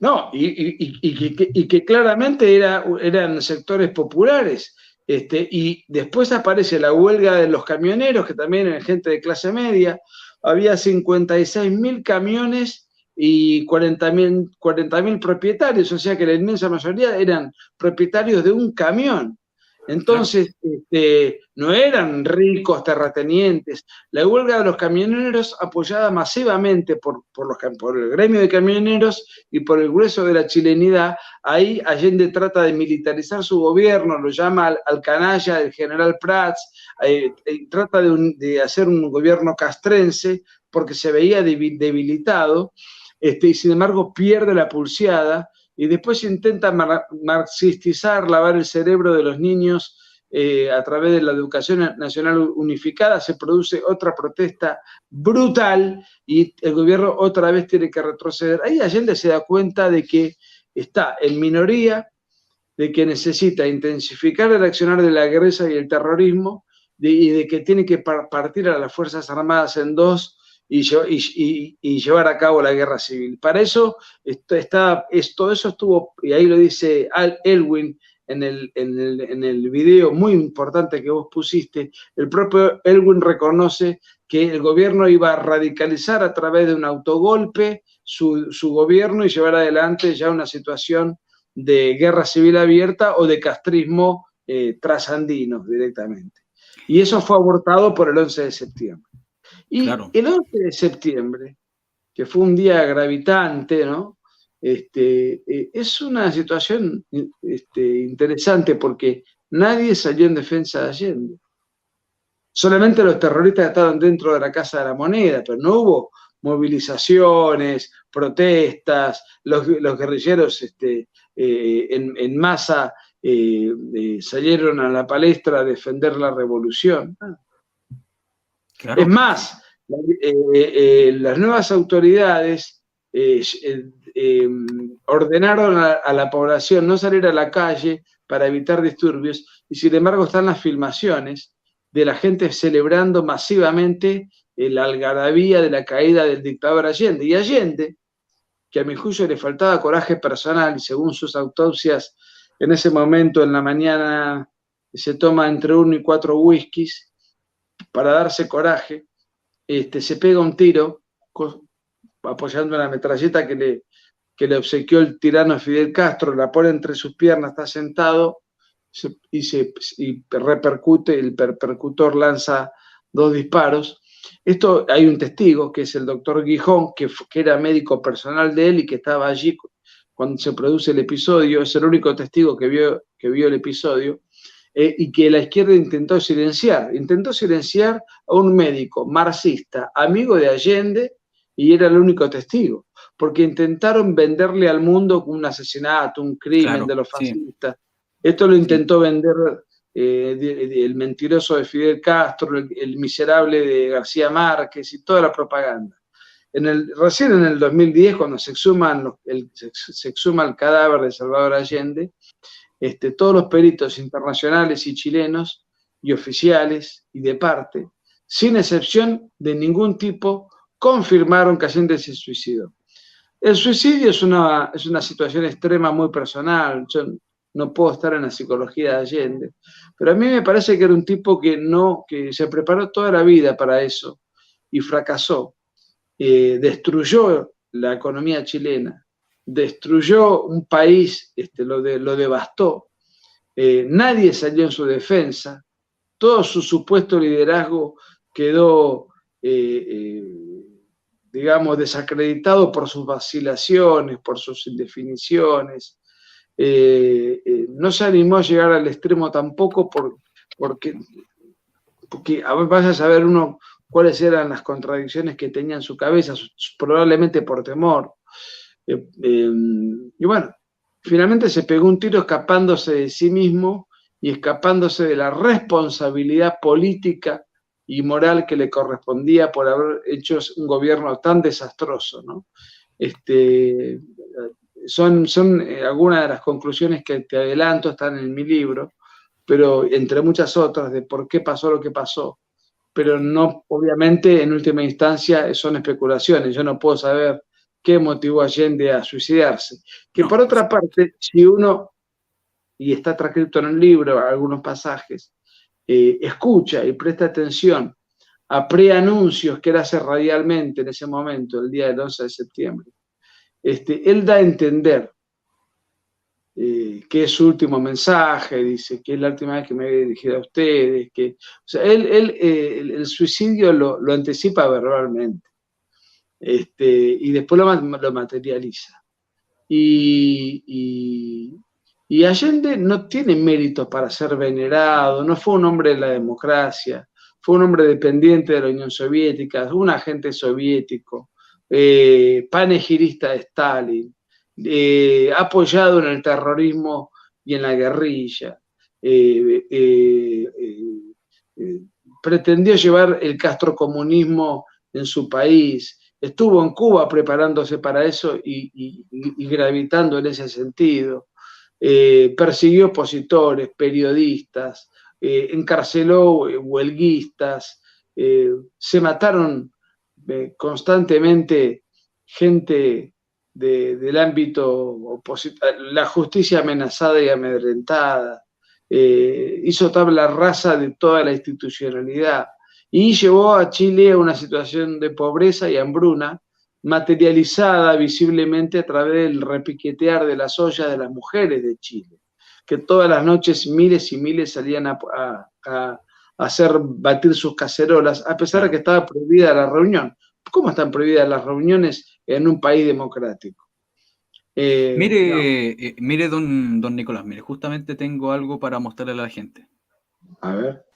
No, y que claramente eran sectores populares. Y después aparece la huelga de los camioneros, que también eran gente de clase media. Había 56.000 camiones y 40.000 propietarios, o sea que la inmensa mayoría eran propietarios de un camión. Entonces, no eran ricos terratenientes. La huelga de los camioneros, apoyada masivamente por el gremio de camioneros y por el grueso de la chilenidad, ahí Allende trata de militarizar su gobierno, lo llama al canalla del general Prats, trata de hacer un gobierno castrense porque se veía debilitado, y sin embargo pierde la pulseada. Y después intenta marxistizar, lavar el cerebro de los niños a través de la educación nacional unificada. Se produce otra protesta brutal y el gobierno otra vez tiene que retroceder. Ahí Allende se da cuenta de que está en minoría, de que necesita intensificar el accionar de la guerrilla y el terrorismo, y de que tiene que partir a las Fuerzas Armadas en dos y llevar a cabo la guerra civil. Para eso, todo eso estuvo, y ahí lo dice Elwin en el video muy importante que vos pusiste. El propio Elwin reconoce que el gobierno iba a radicalizar a través de un autogolpe su gobierno y llevar adelante ya una situación de guerra civil abierta o de castrismo trasandino directamente. Y eso fue abortado por el 11 de septiembre. Y claro, el 11 de septiembre, que fue un día gravitante, ¿no? Es una situación interesante porque nadie salió en defensa de Allende. Solamente los terroristas estaban dentro de la Casa de la Moneda, pero no hubo movilizaciones, protestas, los guerrilleros en masa salieron a la palestra a defender la revolución. Claro. Es más, las nuevas autoridades ordenaron a la población no salir a la calle para evitar disturbios, y sin embargo están las filmaciones de la gente celebrando masivamente la algarabía de la caída del dictador Allende. Y Allende, que a mi juicio le faltaba coraje personal, y según sus autopsias, en ese momento en la mañana se toma entre 1 y 4 whiskies para darse coraje, se pega un tiro apoyando la metralleta que le obsequió el tirano Fidel Castro, la pone entre sus piernas, está sentado y repercute, el percutor lanza 2 disparos. Esto hay un testigo, que es el doctor Guijón, que era médico personal de él y que estaba allí cuando se produce el episodio. Es el único testigo que vio el episodio. Y que la izquierda intentó silenciar a un médico marxista, amigo de Allende, y era el único testigo, porque intentaron venderle al mundo un asesinato, un crimen, claro, de los fascistas. Sí. Esto lo intentó vender el mentiroso de Fidel Castro, el miserable de García Márquez y toda la propaganda. Recién en el 2010, cuando se exhuma el cadáver de Salvador Allende, todos los peritos internacionales y chilenos y oficiales y de parte, sin excepción de ningún tipo, confirmaron que Allende se suicidó. El suicidio es una situación extrema muy personal. Yo no puedo estar en la psicología de Allende, pero a mí me parece que era un tipo que se preparó toda la vida para eso, y fracasó. Destruyó la economía chilena, destruyó un país, lo devastó. Nadie salió en su defensa, todo su supuesto liderazgo quedó, digamos, desacreditado por sus vacilaciones, por sus indefiniciones. No se animó a llegar al extremo tampoco porque a ver, vaya a saber uno cuáles eran las contradicciones que tenía en su cabeza, probablemente por temor. Y bueno, finalmente se pegó un tiro escapándose de sí mismo y escapándose de la responsabilidad política y moral que le correspondía por haber hecho un gobierno tan desastroso, ¿no? Son algunas de las conclusiones que te adelanto, están en mi libro, pero entre muchas otras, de por qué pasó lo que pasó. Pero no, obviamente, en última instancia, son especulaciones. Yo no puedo saber qué motivó a Allende a suicidarse. Que por otra parte, si uno, y está transcrito en el libro, algunos pasajes, escucha y presta atención a preanuncios que él hace radialmente en ese momento, el día del 11 de septiembre, él da a entender que es su último mensaje, dice que es la última vez que me he dirigido a ustedes, o sea, el suicidio lo anticipa verbalmente, y después lo materializa. Y Allende no tiene méritos para ser venerado, no fue un hombre de la democracia, fue un hombre dependiente de la Unión Soviética, un agente soviético, panegirista de Stalin, apoyado en el terrorismo y en la guerrilla, pretendió llevar el castrocomunismo en su país, estuvo en Cuba preparándose para eso y gravitando en ese sentido, persiguió opositores, periodistas, encarceló huelguistas, se mataron constantemente gente del ámbito opositor, la justicia amenazada y amedrentada, hizo tabla rasa de toda la institucionalidad y llevó a Chile a una situación de pobreza y hambruna materializada visiblemente a través del repiquetear de las ollas de las mujeres de Chile, que todas las noches miles y miles salían a hacer batir sus cacerolas, a pesar de que estaba prohibida la reunión. ¿Cómo están prohibidas las reuniones en un país democrático? Mire, don Nicolás, mire, justamente tengo algo para mostrarle a la gente. A ver.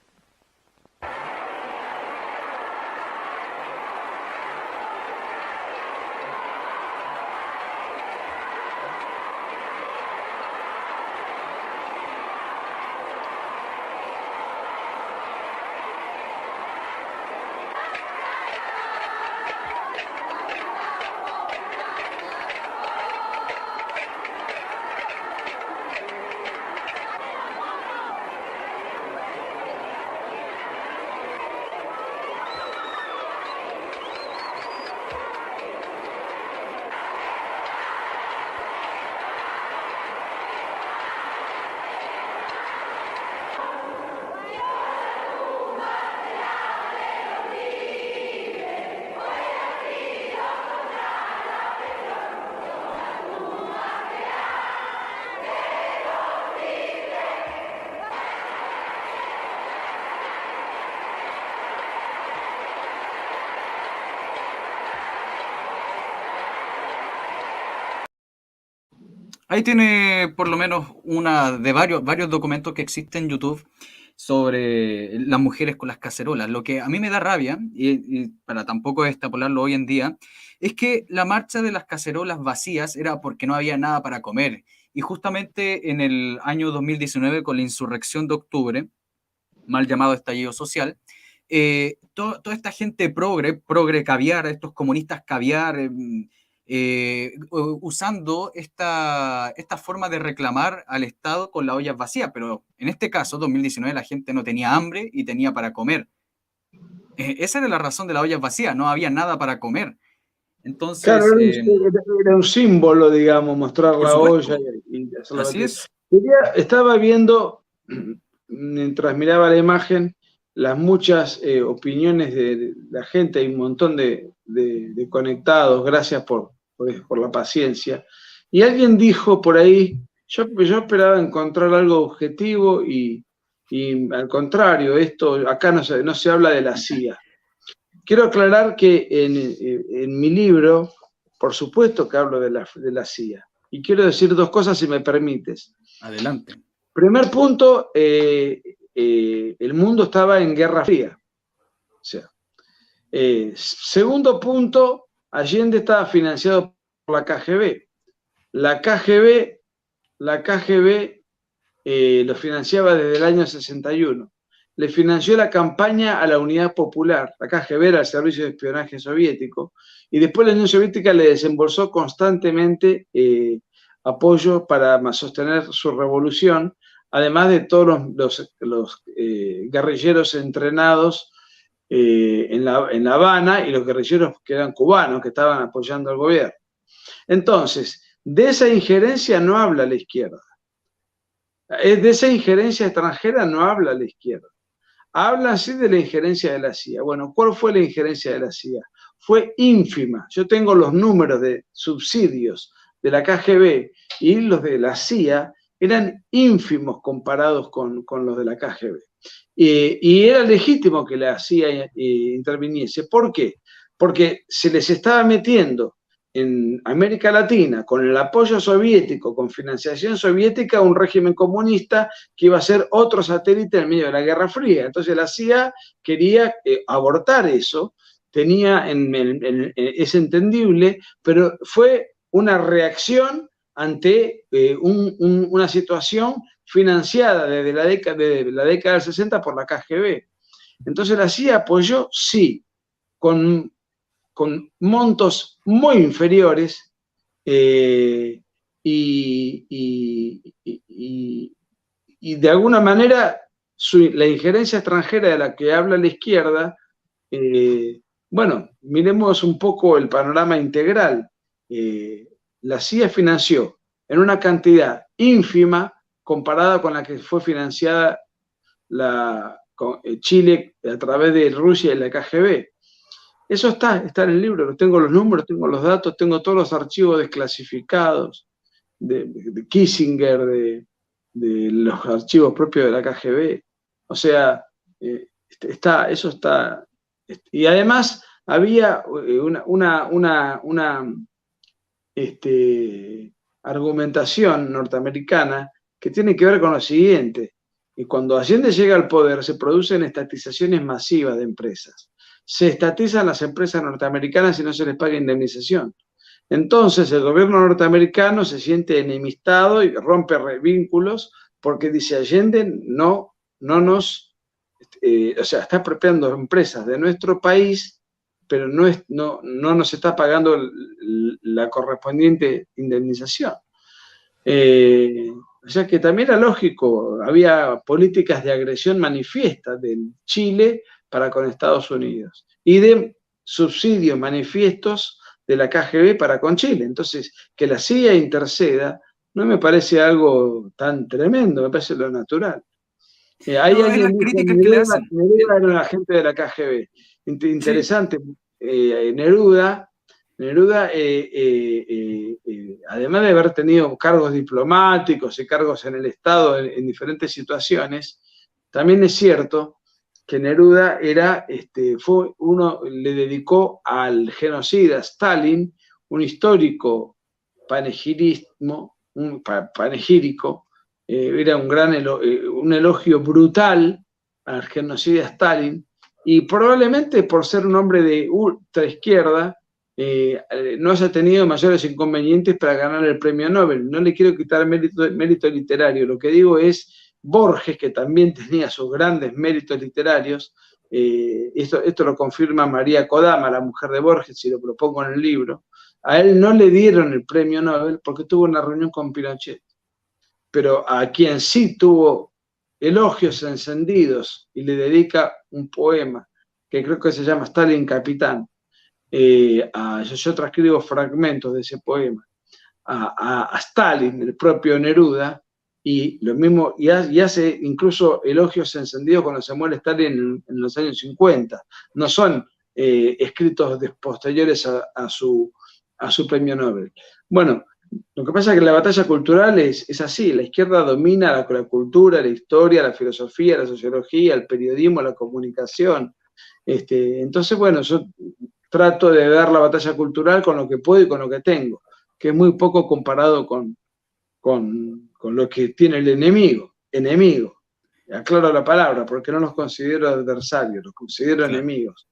Ahí tiene por lo menos una de varios documentos que existen en YouTube sobre las mujeres con las cacerolas. Lo que a mí me da rabia, y para tampoco extrapolarlo hoy en día, es que la marcha de las cacerolas vacías era porque no había nada para comer. Y justamente en el año 2019, con la insurrección de octubre, mal llamado estallido social, toda esta gente progre caviar, estos comunistas caviar, usando esta forma de reclamar al Estado con las ollas vacías, pero en este caso, 2019, la gente no tenía hambre y tenía para comer. Esa era la razón de las ollas vacías, no había nada para comer. Entonces, claro, era un símbolo, digamos, mostrar la olla y hacerlo. Así es. Estaba viendo, mientras miraba la imagen, las muchas opiniones de la gente, hay un montón de conectados, gracias por la paciencia. Y alguien dijo por ahí, yo esperaba encontrar algo objetivo y al contrario, acá no se habla de la CIA. Quiero aclarar que en mi libro, por supuesto que hablo de la CIA. Y quiero decir dos cosas, si me permites. Adelante. Primer punto, el mundo estaba en Guerra Fría. O sea, segundo punto, Allende estaba financiado por la KGB. La KGB lo financiaba desde el año 61. Le financió la campaña a la Unidad Popular. La KGB era el servicio de espionaje soviético. Y después la Unión Soviética le desembolsó constantemente apoyo para sostener su revolución, además de todos los guerrilleros entrenados en La Habana y los guerrilleros que eran cubanos, que estaban apoyando al gobierno. Entonces, de esa injerencia no habla la izquierda. De esa injerencia extranjera no habla la izquierda. Habla así de la injerencia de la CIA. Bueno, ¿cuál fue la injerencia de la CIA? Fue ínfima. Yo tengo los números de subsidios de la KGB y los de la CIA eran ínfimos comparados con los de la KGB. Y era legítimo que la CIA interviniese. ¿Por qué? Porque se les estaba metiendo en América Latina, con el apoyo soviético, con financiación soviética, un régimen comunista que iba a ser otro satélite en medio de la Guerra Fría. Entonces la CIA quería abortar eso, es entendible, pero fue una reacción ante una situación financiada desde la década del 60 por la KGB. Entonces la CIA apoyó, sí, con montos muy inferiores y de alguna manera la injerencia extranjera de la que habla la izquierda, bueno, miremos un poco el panorama integral. La CIA financió en una cantidad ínfima comparada con la que fue financiada Chile a través de Rusia y la KGB. Eso está en el libro, tengo los números, tengo los datos, tengo todos los archivos desclasificados de Kissinger, de los archivos propios de la KGB. O sea, eso está. Y además había una argumentación norteamericana que tiene que ver con lo siguiente. Y cuando Allende llega al poder, se producen estatizaciones masivas de empresas. Se estatizan las empresas norteamericanas y no se les paga indemnización. Entonces el gobierno norteamericano se siente enemistado y rompe vínculos porque dice Allende no nos, o sea, está apropiando empresas de nuestro país, pero no nos está pagando la correspondiente indemnización. O sea que también era lógico, había políticas de agresión manifiesta del Chile para con Estados Unidos y de subsidios manifiestos de la KGB para con Chile. Entonces, que la CIA interceda no me parece algo tan tremendo, me parece lo natural. Hay No, es alguien las dice, críticas que le hacen. Neruda era un agente de la KGB. Interesante. Sí. Neruda, además de haber tenido cargos diplomáticos y cargos en el Estado en diferentes situaciones, también es cierto que Neruda le dedicó al genocida Stalin un histórico panegírico, era un elogio brutal al genocida Stalin, y probablemente por ser un hombre de ultraizquierda, no haya tenido mayores inconvenientes para ganar el premio Nobel. No le quiero quitar mérito literario, lo que digo es Borges, que también tenía sus grandes méritos literarios, esto lo confirma María Kodama, la mujer de Borges, y lo propongo en el libro. A él no le dieron el premio Nobel porque tuvo una reunión con Pinochet, pero a quien sí tuvo elogios encendidos y le dedica un poema que creo que se llama Stalin Capitán. Yo transcribo fragmentos de ese poema. A Stalin, el propio Neruda, y lo mismo, y hace incluso elogios encendidos cuando se muere Stalin en los años 50. No son escritos posteriores a su premio Nobel. Bueno, lo que pasa es que la batalla cultural es así, la izquierda domina la cultura, la historia, la filosofía, la sociología, el periodismo, la comunicación. Entonces, bueno, yo trato de dar la batalla cultural con lo que puedo y con lo que tengo, que es muy poco comparado con lo que tiene el enemigo. Aclaro la palabra, porque no los considero adversarios, los considero enemigos.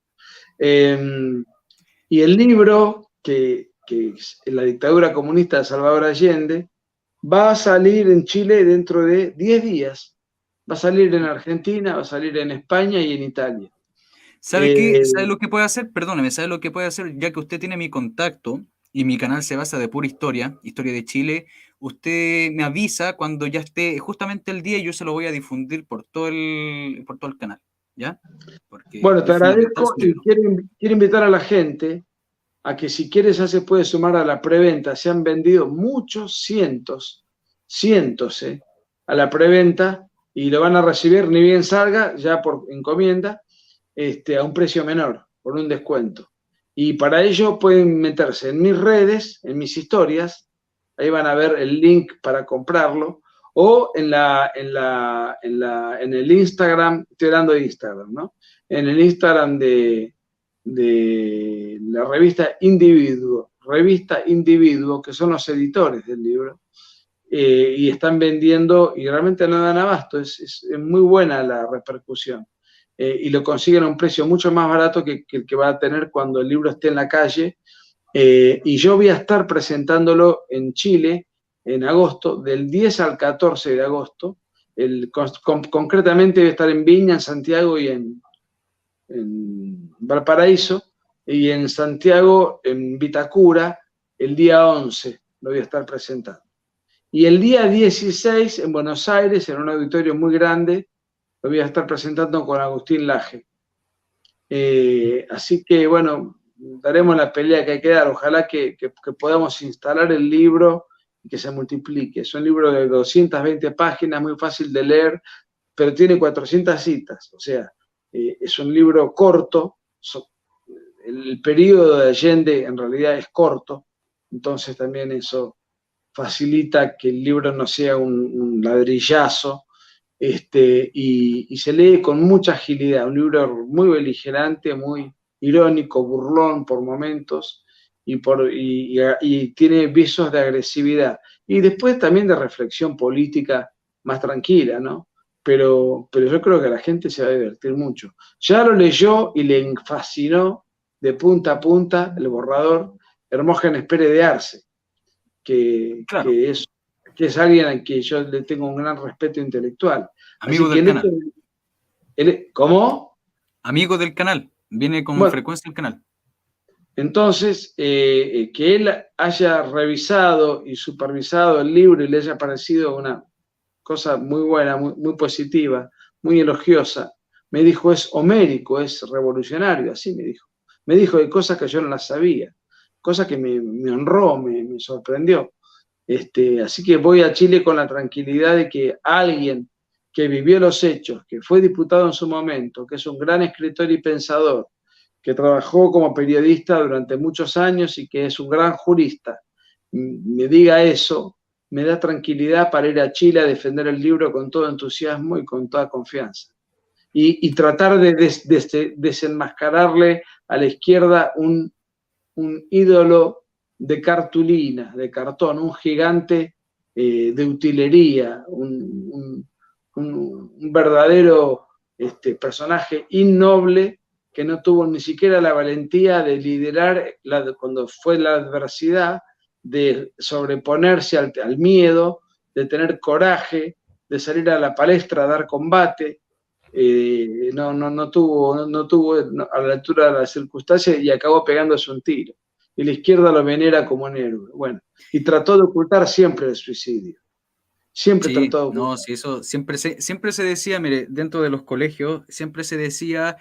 Y el libro, que es La dictadura comunista de Salvador Allende, va a salir en Chile dentro de 10 días. Va a salir en Argentina, va a salir en España y en Italia. ¿Sabe qué? ¿Sabe lo que puede hacer? Perdóneme, ¿sabe lo que puede hacer? Ya que usted tiene mi contacto y mi canal se basa de pura historia de Chile, usted me avisa cuando ya esté justamente el día y yo se lo voy a difundir por todo el canal, ¿ya? Porque bueno, te es fundamental agradezco su y libro. quiero invitar a la gente a que si quiere ya se puede sumar a la preventa. Se han vendido muchos cientos, a la preventa y lo van a recibir ni bien salga, ya por encomienda, a un precio menor, por un descuento. Y para ello pueden meterse en mis redes, en mis historias, ahí van a ver el link para comprarlo, o en el Instagram, estoy hablando de Instagram, ¿no? En el Instagram de la revista Individuo, que son los editores del libro, y están vendiendo y realmente no dan abasto, es muy buena la repercusión. Y lo consiguen a un precio mucho más barato que el que va a tener cuando el libro esté en la calle. Y yo voy a estar presentándolo en Chile en agosto, del 10 al 14 de agosto. Concretamente voy a estar en Viña, en Santiago y en Valparaíso, y en Santiago, en Vitacura, el día 11 lo voy a estar presentando. Y el día 16 en Buenos Aires, en un auditorio muy grande, lo voy a estar presentando con Agustín Laje. Así que, bueno, daremos la pelea que hay que dar. Ojalá que podamos instalar el libro y que se multiplique. Es un libro de 220 páginas, muy fácil de leer, pero tiene 400 citas. O sea, es un libro corto. El periodo de Allende en realidad es corto, entonces también eso facilita que el libro no sea un ladrillazo, y se lee con mucha agilidad, un libro muy beligerante, muy irónico, burlón por momentos, y tiene visos de agresividad, y después también de reflexión política más tranquila, ¿no? Pero yo creo que a la gente se va a divertir mucho. Ya lo leyó y le fascinó de punta a punta el borrador Hermógenes Pérez de Arce, Claro. que es alguien a quien yo le tengo un gran respeto intelectual. Amigo Así que del canal. ¿Cómo? Amigo del canal. Viene con frecuencia al canal. Entonces, que él haya revisado y supervisado el libro y le haya parecido una cosa muy buena, muy positiva, muy elogiosa, me dijo, es homérico, es revolucionario, así me dijo. Me dijo de cosas que yo no las sabía, cosas que me honró, me sorprendió. Así que voy a Chile con la tranquilidad de que alguien que vivió los hechos, que fue diputado en su momento, que es un gran escritor y pensador, que trabajó como periodista durante muchos años y que es un gran jurista, me diga eso, me da tranquilidad para ir a Chile a defender el libro con todo entusiasmo y con toda confianza. Y tratar de desenmascararle a la izquierda un ídolo de cartulina, de cartón, un gigante de utilería, un verdadero personaje innoble que no tuvo ni siquiera la valentía de liderar cuando fue la adversidad, de sobreponerse al miedo, de tener coraje, de salir a la palestra a dar combate. No tuvo a la altura de las circunstancias y acabó pegándose un tiro. Y la izquierda lo venera como un héroe. Bueno, y trató de ocultar siempre el suicidio. Siempre trató de ocultar. No, sí, eso siempre se decía, mire, dentro de los colegios, siempre se decía,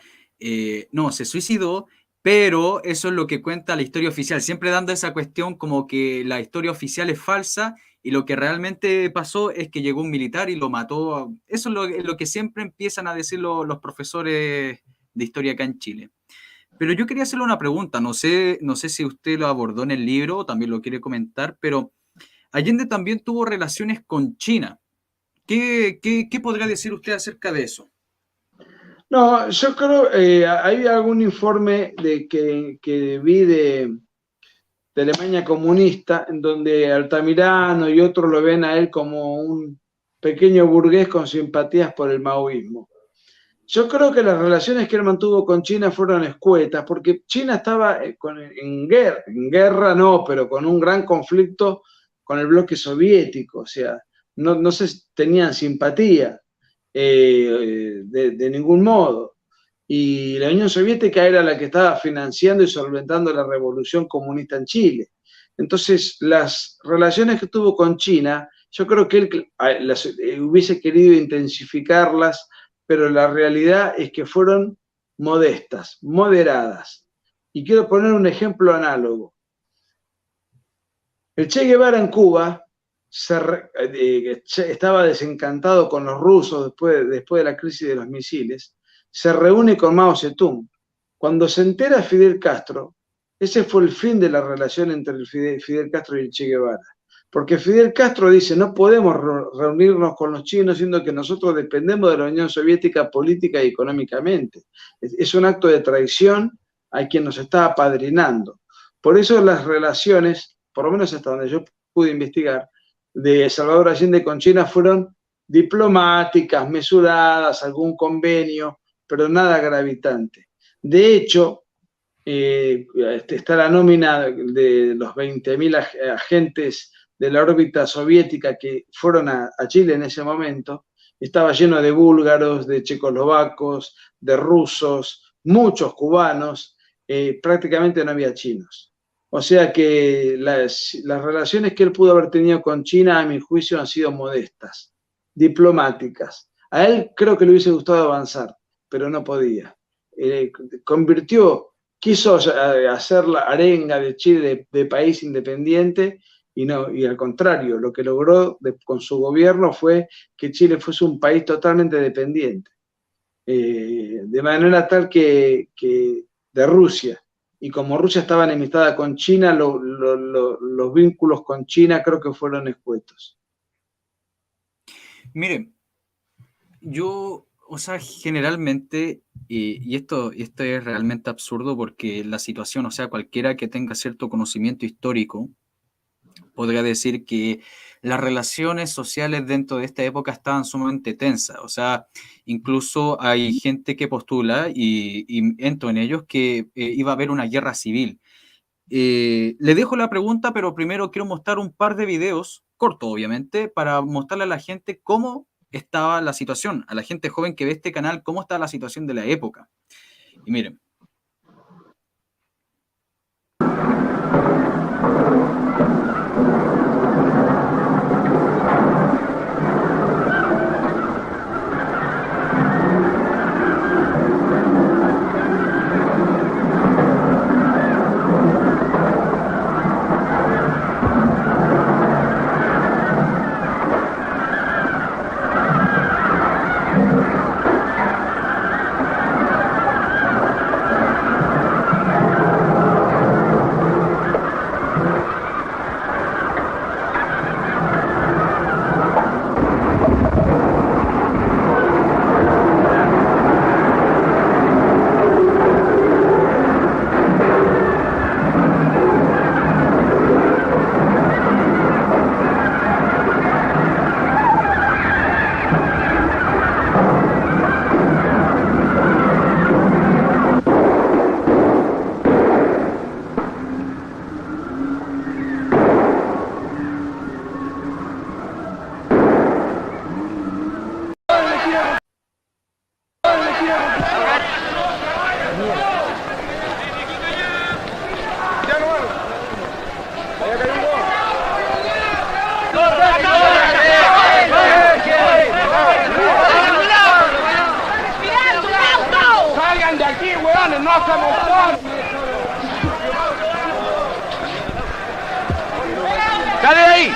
no, se suicidó pero eso es lo que cuenta la historia oficial, siempre dando esa cuestión como que la historia oficial es falsa y lo que realmente pasó es que llegó un militar y lo mató. Eso es lo que siempre empiezan a decir los profesores de historia acá en Chile. Pero yo quería hacerle una pregunta, no sé si usted lo abordó en el libro o también lo quiere comentar, pero Allende también tuvo relaciones con China. ¿Qué podría decir usted acerca de eso? No, yo creo, hay algún informe que vi de Alemania comunista, en donde Altamirano y otros lo ven a él como un pequeño burgués con simpatías por el maoísmo. Yo creo que las relaciones que él mantuvo con China fueron escuetas, porque China estaba en guerra no, pero con un gran conflicto con el bloque soviético, o sea, no se tenían simpatía de ningún modo. Y la Unión Soviética era la que estaba financiando y solventando la revolución comunista en Chile. Entonces, las relaciones que tuvo con China, yo creo que él hubiese querido intensificarlas, pero la realidad es que fueron modestas, moderadas. Y quiero poner un ejemplo análogo. El Che Guevara en Cuba estaba desencantado con los rusos después de la crisis de los misiles, se reúne con Mao Zedong. Cuando se entera Fidel Castro, ese fue el fin de la relación entre Fidel Castro y el Che Guevara. Porque Fidel Castro dice, no podemos reunirnos con los chinos siendo que nosotros dependemos de la Unión Soviética política y económicamente. Es un acto de traición a quien nos está apadrinando. Por eso las relaciones, por lo menos hasta donde yo pude investigar, de Salvador Allende con China fueron diplomáticas, mesuradas, algún convenio, pero nada gravitante. De hecho, está la nómina de los 20.000 agentes de la órbita soviética que fueron a Chile en ese momento, estaba lleno de búlgaros, de checoslovacos, de rusos, muchos cubanos, prácticamente no había chinos. O sea que las relaciones que él pudo haber tenido con China, a mi juicio, han sido modestas, diplomáticas. A él creo que le hubiese gustado avanzar, pero no podía. Quiso hacer la arenga de Chile de país independiente y al contrario, lo que logró con su gobierno fue que Chile fuese un país totalmente dependiente, de manera tal que de Rusia. Y como Rusia estaba enemistada con China, los vínculos con China creo que fueron escuetos. Miren, yo, o sea, generalmente, y esto es realmente absurdo porque la situación, o sea, cualquiera que tenga cierto conocimiento histórico, podría decir que las relaciones sociales dentro de esta época estaban sumamente tensas. O sea, incluso hay gente que postula, y entro en ellos, que iba a haber una guerra civil. Le dejo la pregunta, pero primero quiero mostrar un par de videos, cortos obviamente, para mostrarle a la gente cómo estaba la situación, a la gente joven que ve este canal, cómo está la situación de la época. Y miren. ¡Salgan de aquí, weones! ¡No hacemos ¡Sale de ahí!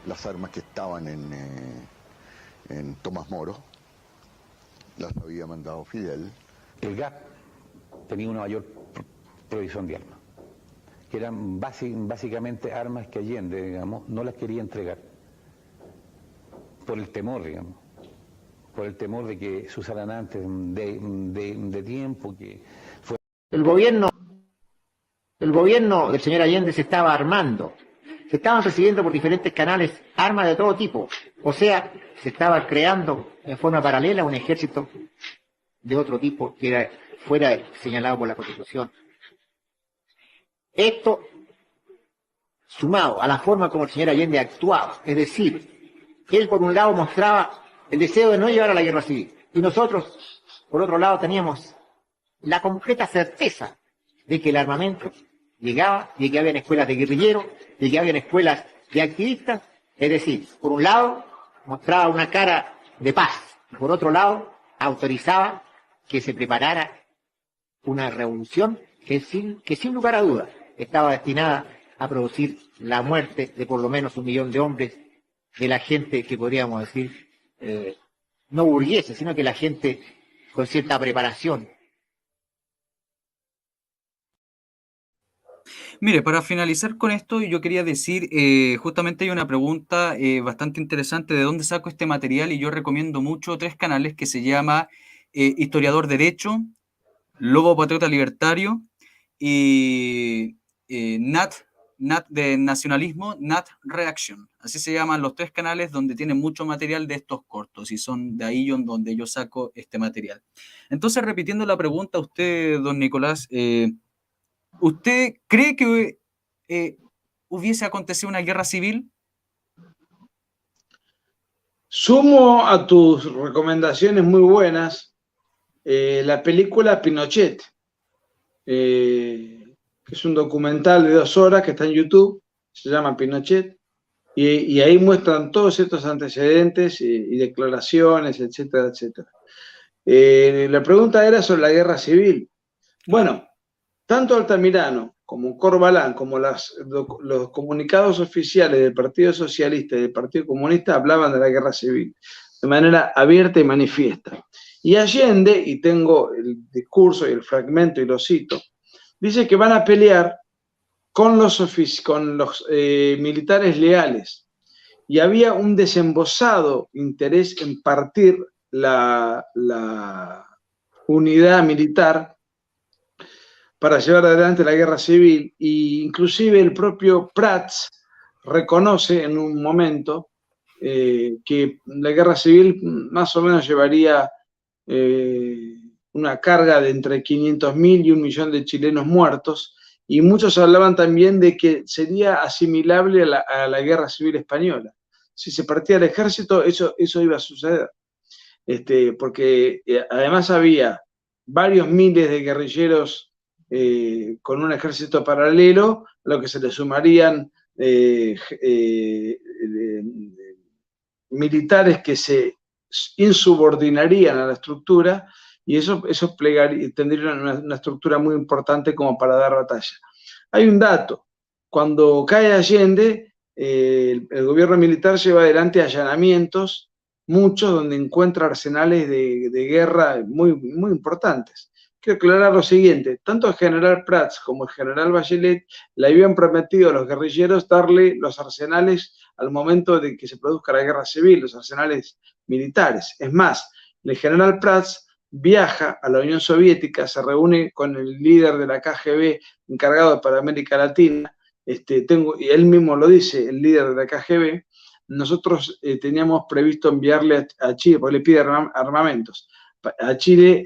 Las armas que estaban en Tomás Moro las había mandado Fidel. El GAP tenía una mayor provisión de armas, que eran básicamente armas que Allende, digamos, no las quería entregar por el temor, digamos, por el temor de que se usaran antes de tiempo. Que fue... El gobierno del señor Allende se estaba armando, se estaban recibiendo por diferentes canales armas de todo tipo, o sea, se estaba creando en forma paralela un ejército de otro tipo que fuera señalado por la Constitución. Esto, sumado a la forma como el señor Allende actuaba, es decir, él por un lado mostraba el deseo de no llevar a la guerra civil, y nosotros, por otro lado, teníamos la completa certeza de que el armamento llegaba, de que había escuelas de guerrilleros, de que había escuelas de activistas, es decir, por un lado, mostraba una cara de paz, y por otro lado, autorizaba que se preparara una revolución que sin lugar a dudas estaba destinada a producir la muerte de por lo menos 1 millón de hombres, de la gente que podríamos decir, no burguesa, sino que la gente con cierta preparación. Mire, para finalizar con esto, yo quería decir, justamente hay una pregunta bastante interesante de dónde saco este material, y yo recomiendo mucho 3 canales que se llama Historiador Derecho, Lobo Patriota Libertario y Nat de Nacionalismo, Nat Reaction. Así se llaman los 3 canales donde tienen mucho material de estos cortos, y son de ahí donde yo saco este material. Entonces, repitiendo la pregunta a usted, don Nicolás, ¿usted cree que hubiese acontecido una guerra civil? Sumo a tus recomendaciones muy buenas la película Pinochet, que es un documental de 2 horas que está en YouTube, se llama Pinochet, y ahí muestran todos estos antecedentes y declaraciones, etcétera, etcétera. La pregunta era sobre la guerra civil. Bueno, tanto Altamirano como Corbalán, como los comunicados oficiales del Partido Socialista y del Partido Comunista hablaban de la guerra civil de manera abierta y manifiesta. Y Allende, y tengo el discurso y el fragmento y lo cito, dice que van a pelear con los militares leales. Y había un desembosado interés en partir la unidad militar para llevar adelante la guerra civil, e inclusive el propio Prats reconoce en un momento que la guerra civil más o menos llevaría una carga de entre 500.000 y 1 millón de chilenos muertos, y muchos hablaban también de que sería asimilable a la guerra civil española. Si se partía el ejército, eso iba a suceder. Porque además había varios miles de guerrilleros con un ejército paralelo, a lo que se le sumarían militares que se insubordinarían a la estructura, y eso tendría una estructura muy importante como para dar batalla. Hay un dato: cuando cae Allende, el gobierno militar lleva adelante allanamientos, muchos donde encuentra arsenales de guerra muy, muy importantes. Quiero aclarar lo siguiente: tanto el general Prats como el general Bachelet le habían prometido a los guerrilleros darle los arsenales al momento de que se produzca la guerra civil, los arsenales militares. Es más, el general Prats viaja a la Unión Soviética, se reúne con el líder de la KGB encargado para América Latina, y él mismo lo dice, el líder de la KGB. Nosotros teníamos previsto enviarle a Chile, porque le pide armamentos, a Chile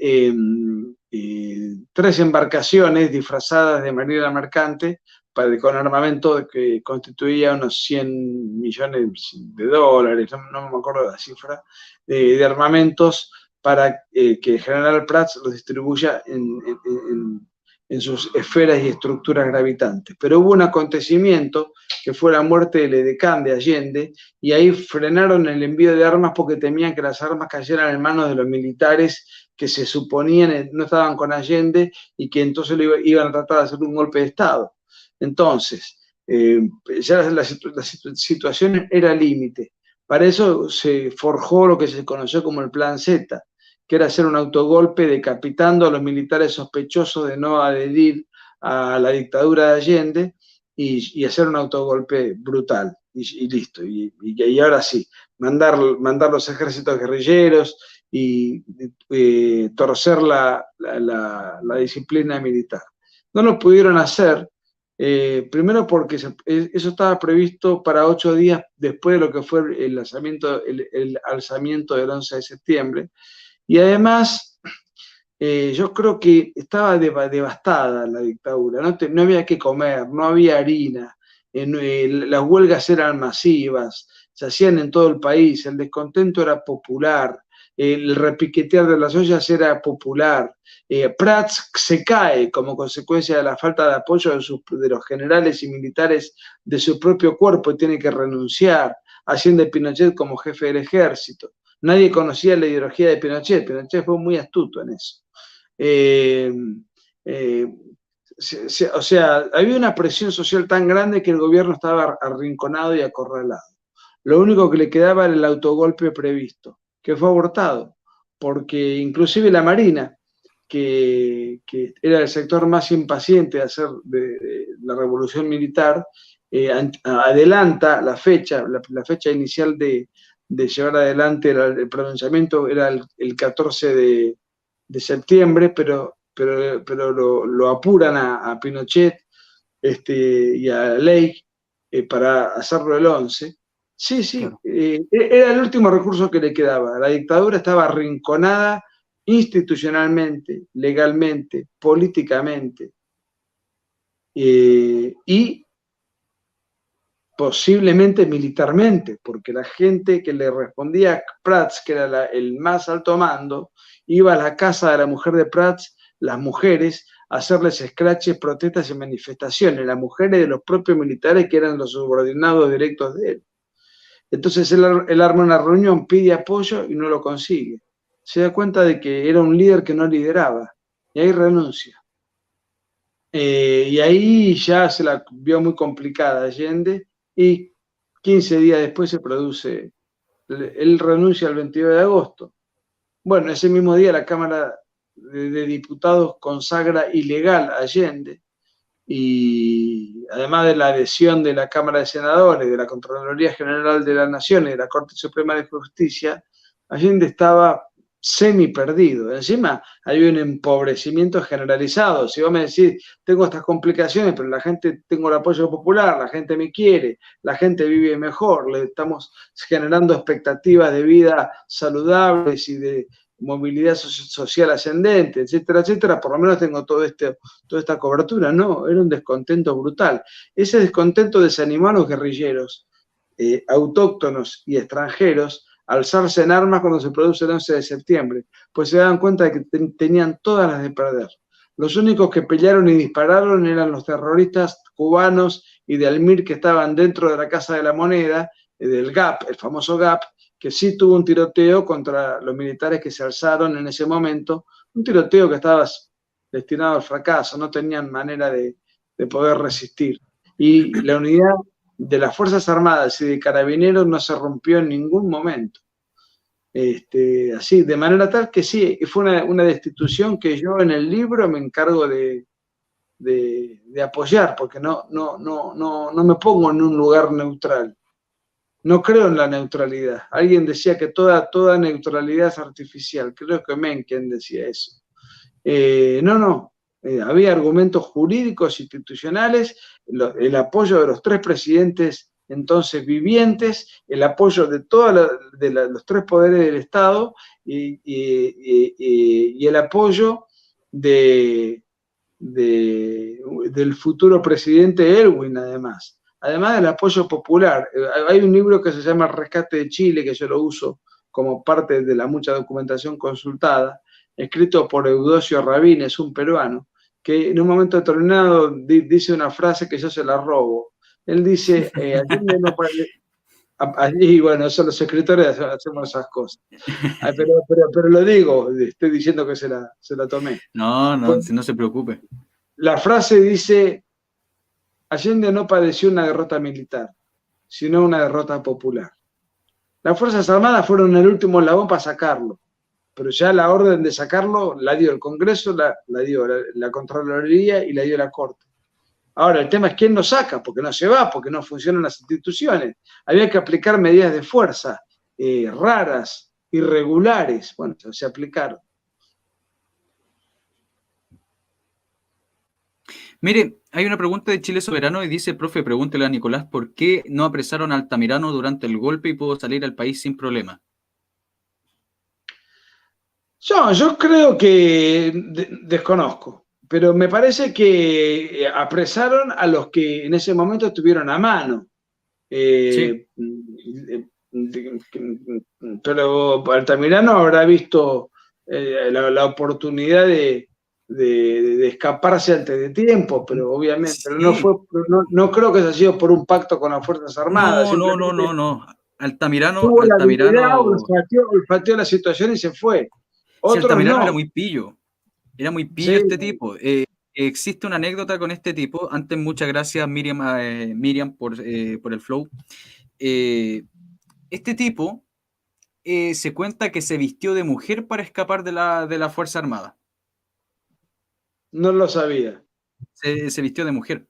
3 embarcaciones disfrazadas de marina mercante con armamento que constituía unos 100 millones de dólares, no me acuerdo la cifra, de armamentos para que el general Prats los distribuya en sus esferas y estructuras gravitantes. Pero hubo un acontecimiento que fue la muerte del edecán de Allende, y ahí frenaron el envío de armas porque temían que las armas cayeran en manos de los militares que se suponían no estaban con Allende y que entonces iban a tratar de hacer un golpe de Estado. Entonces, ya la situación era límite. Para eso se forjó lo que se conoció como el Plan Z, que era hacer un autogolpe decapitando a los militares sospechosos de no adherir a la dictadura de Allende y hacer un autogolpe brutal y listo. Y ahora sí, mandar los ejércitos guerrilleros y torcer la disciplina militar. No lo pudieron hacer, primero porque eso estaba previsto para 8 días después de lo que fue el alzamiento del 11 de septiembre, y además yo creo que estaba devastada la dictadura, no había que comer, no había harina, las huelgas eran masivas, se hacían en todo el país, el descontento era popular, el repiquetear de las ollas era popular. Prats se cae como consecuencia de la falta de apoyo de los generales y militares de su propio cuerpo y tiene que renunciar, haciendo de Pinochet como jefe del ejército. Nadie conocía la ideología de Pinochet. Pinochet fue muy astuto en eso. O sea, había una presión social tan grande que el gobierno estaba arrinconado y acorralado. Lo único que le quedaba era el autogolpe previsto, que fue abortado, porque inclusive la Marina, que era el sector más impaciente de hacer de la revolución militar, adelanta la fecha inicial de llevar adelante el pronunciamiento era el 14 de septiembre, pero lo apuran a Pinochet y a Ley para hacerlo el 11. Sí, claro. Era el último recurso que le quedaba. La dictadura estaba arrinconada institucionalmente, legalmente, políticamente, y posiblemente militarmente, porque la gente que le respondía a Prats, que era el más alto mando, iba a la casa de la mujer de Prats, las mujeres, a hacerles escraches, protestas y manifestaciones, las mujeres de los propios militares que eran los subordinados directos de él. Entonces él arma una reunión, pide apoyo y no lo consigue. Se da cuenta de que era un líder que no lideraba, y ahí renuncia. Y ahí ya se la vio muy complicada Allende, y 15 días después se produce, él renuncia el 22 de agosto. Bueno, ese mismo día la Cámara de Diputados consagra ilegal a Allende, y además de la adhesión de la Cámara de Senadores, de la Contraloría General de la Nación y de la Corte Suprema de Justicia, Allende estaba semi perdido. Encima hay un empobrecimiento generalizado. Si vos me decís, tengo estas complicaciones, pero la gente, tengo el apoyo popular, la gente me quiere, la gente vive mejor, le estamos generando expectativas de vida saludables y de movilidad social ascendente, etcétera, etcétera, por lo menos tengo toda esta cobertura. No, era un descontento brutal. Ese descontento desanimó a los guerrilleros autóctonos y extranjeros a alzarse en armas cuando se produce el 11 de septiembre, pues se dan cuenta de que tenían todas las de perder. Los únicos que pelearon y dispararon eran los terroristas cubanos y de Almir, que estaban dentro de la Casa de la Moneda, del GAP, el famoso GAP, que sí tuvo un tiroteo contra los militares que se alzaron en ese momento, un tiroteo que estaba destinado al fracaso, no tenían manera de poder resistir. Y la unidad de las Fuerzas Armadas y de Carabineros no se rompió en ningún momento. Así, de manera tal que sí, fue una destitución que yo en el libro me encargo de apoyar, porque no me pongo en un lugar neutral. No creo en la neutralidad. Alguien decía que toda neutralidad es artificial. Creo que Mencken decía eso. Había argumentos jurídicos, institucionales, el apoyo de los 3 presidentes entonces vivientes, el apoyo de los 3 poderes del Estado y el apoyo del futuro presidente Elwin, además del apoyo popular. Hay un libro que se llama El Rescate de Chile, que yo lo uso como parte de la mucha documentación consultada, escrito por Eudosio Rabines, un peruano, que en un momento determinado dice una frase que yo se la robo. Él dice, Allende no allí, bueno, eso los escritores hacemos esas cosas. Pero lo digo, estoy diciendo que se la tomé. No, Pues, no se preocupe. la frase dice, Allende no padeció una derrota militar, sino una derrota popular. Las Fuerzas Armadas fueron el último eslabón para sacarlo, pero ya la orden de sacarlo la dio el Congreso, la dio la Contraloría y la dio la Corte. Ahora, el tema es quién lo saca, porque no se va, porque no funcionan las instituciones. Había que aplicar medidas de fuerza raras, irregulares. Bueno, se aplicaron. Mire, hay una pregunta de Chile Soberano y dice, profe, pregúntele a Nicolás, ¿por qué no apresaron a Altamirano durante el golpe y pudo salir al país sin problema? Yo creo que desconozco, pero me parece que apresaron a los que en ese momento estuvieron a mano. Sí. Pero Altamirano habrá visto la oportunidad de escaparse antes de tiempo, pero obviamente Sí. pero no creo que haya sido por un pacto con las Fuerzas Armadas. No. Altamirano olfateó la situación y se fue. Sí, Altamirano no. era muy pillo. Era muy pillo Sí. este tipo. Existe una anécdota con este tipo. Antes, muchas gracias, Miriam por el flow. Este tipo se cuenta que se vistió de mujer para escapar de la Fuerza Armada. No lo sabía. Se vistió de mujer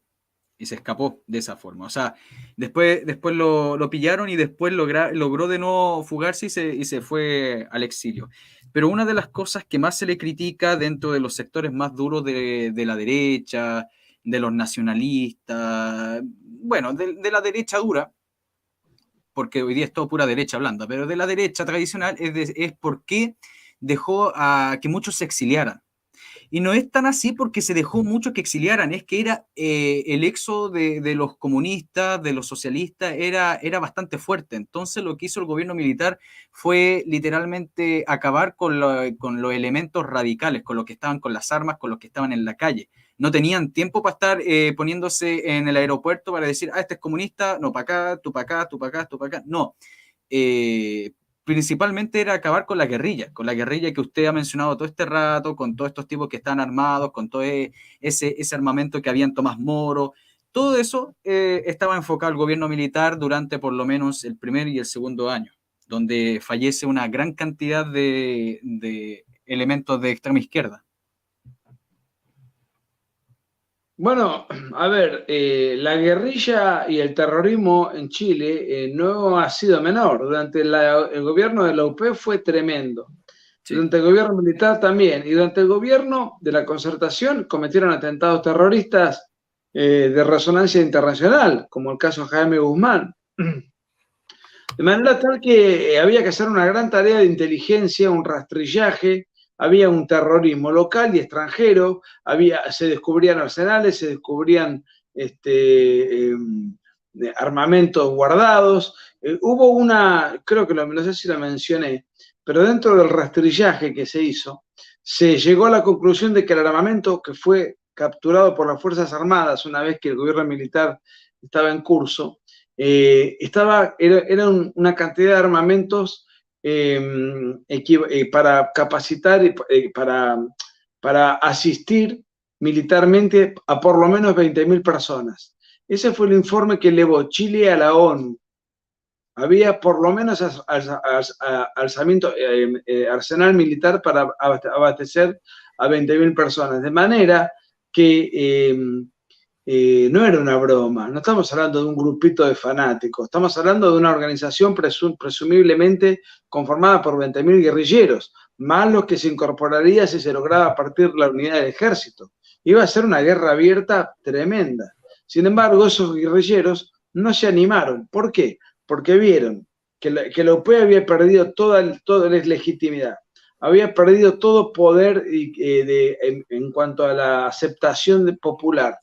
y se escapó de esa forma. O sea, después lo pillaron y después logró de nuevo fugarse y se fue al exilio. Pero una de las cosas que más se le critica dentro de los sectores más duros de la derecha, de los nacionalistas, bueno, de la derecha dura, porque hoy día es todo pura derecha blanda, pero de la derecha tradicional es por qué dejó a que muchos se exiliaran. Y no es tan así porque se dejó mucho que exiliaran, es que era el éxodo de los comunistas, de los socialistas, era bastante fuerte. Entonces lo que hizo el gobierno militar fue literalmente acabar con los elementos radicales, con los que estaban con las armas, con los que estaban en la calle. No tenían tiempo para estar poniéndose en el aeropuerto para decir, este es comunista, no, para acá, tú para acá, tú para acá, tú para acá. No. Principalmente era acabar con la guerrilla que usted ha mencionado todo este rato, con todos estos tipos que están armados, con todo ese armamento que había en Tomás Moro. Todo eso estaba enfocado al gobierno militar durante por lo menos el primer y el segundo año, donde fallece una gran cantidad de elementos de extrema izquierda. Bueno, a ver, la guerrilla y el terrorismo en Chile no ha sido menor. Durante el gobierno de la UP fue tremendo. Sí. Durante el gobierno militar también. Y durante el gobierno de la Concertación cometieron atentados terroristas de resonancia internacional, como el caso Jaime Guzmán. De manera tal que había que hacer una gran tarea de inteligencia, un rastrillaje. Había un terrorismo local y extranjero, se descubrían arsenales, se descubrían armamentos guardados. Hubo creo que no sé si la mencioné, pero dentro del rastrillaje que se hizo, se llegó a la conclusión de que el armamento que fue capturado por las Fuerzas Armadas una vez que el gobierno militar estaba en curso, era una cantidad de armamentos para capacitar y para asistir militarmente a por lo menos 20.000 personas. Ese fue el informe que elevó Chile a la ONU. Había por lo menos arsenal militar para abastecer a 20.000 personas, de manera que no era una broma, no estamos hablando de un grupito de fanáticos, estamos hablando de una organización presumiblemente conformada por 20.000 guerrilleros, más los que se incorporaría si se lograba partir la unidad del ejército. Iba a ser una guerra abierta tremenda. Sin embargo, esos guerrilleros no se animaron. ¿Por qué? Porque vieron que la UP había perdido toda legitimidad, había perdido todo poder en cuanto a la aceptación popular.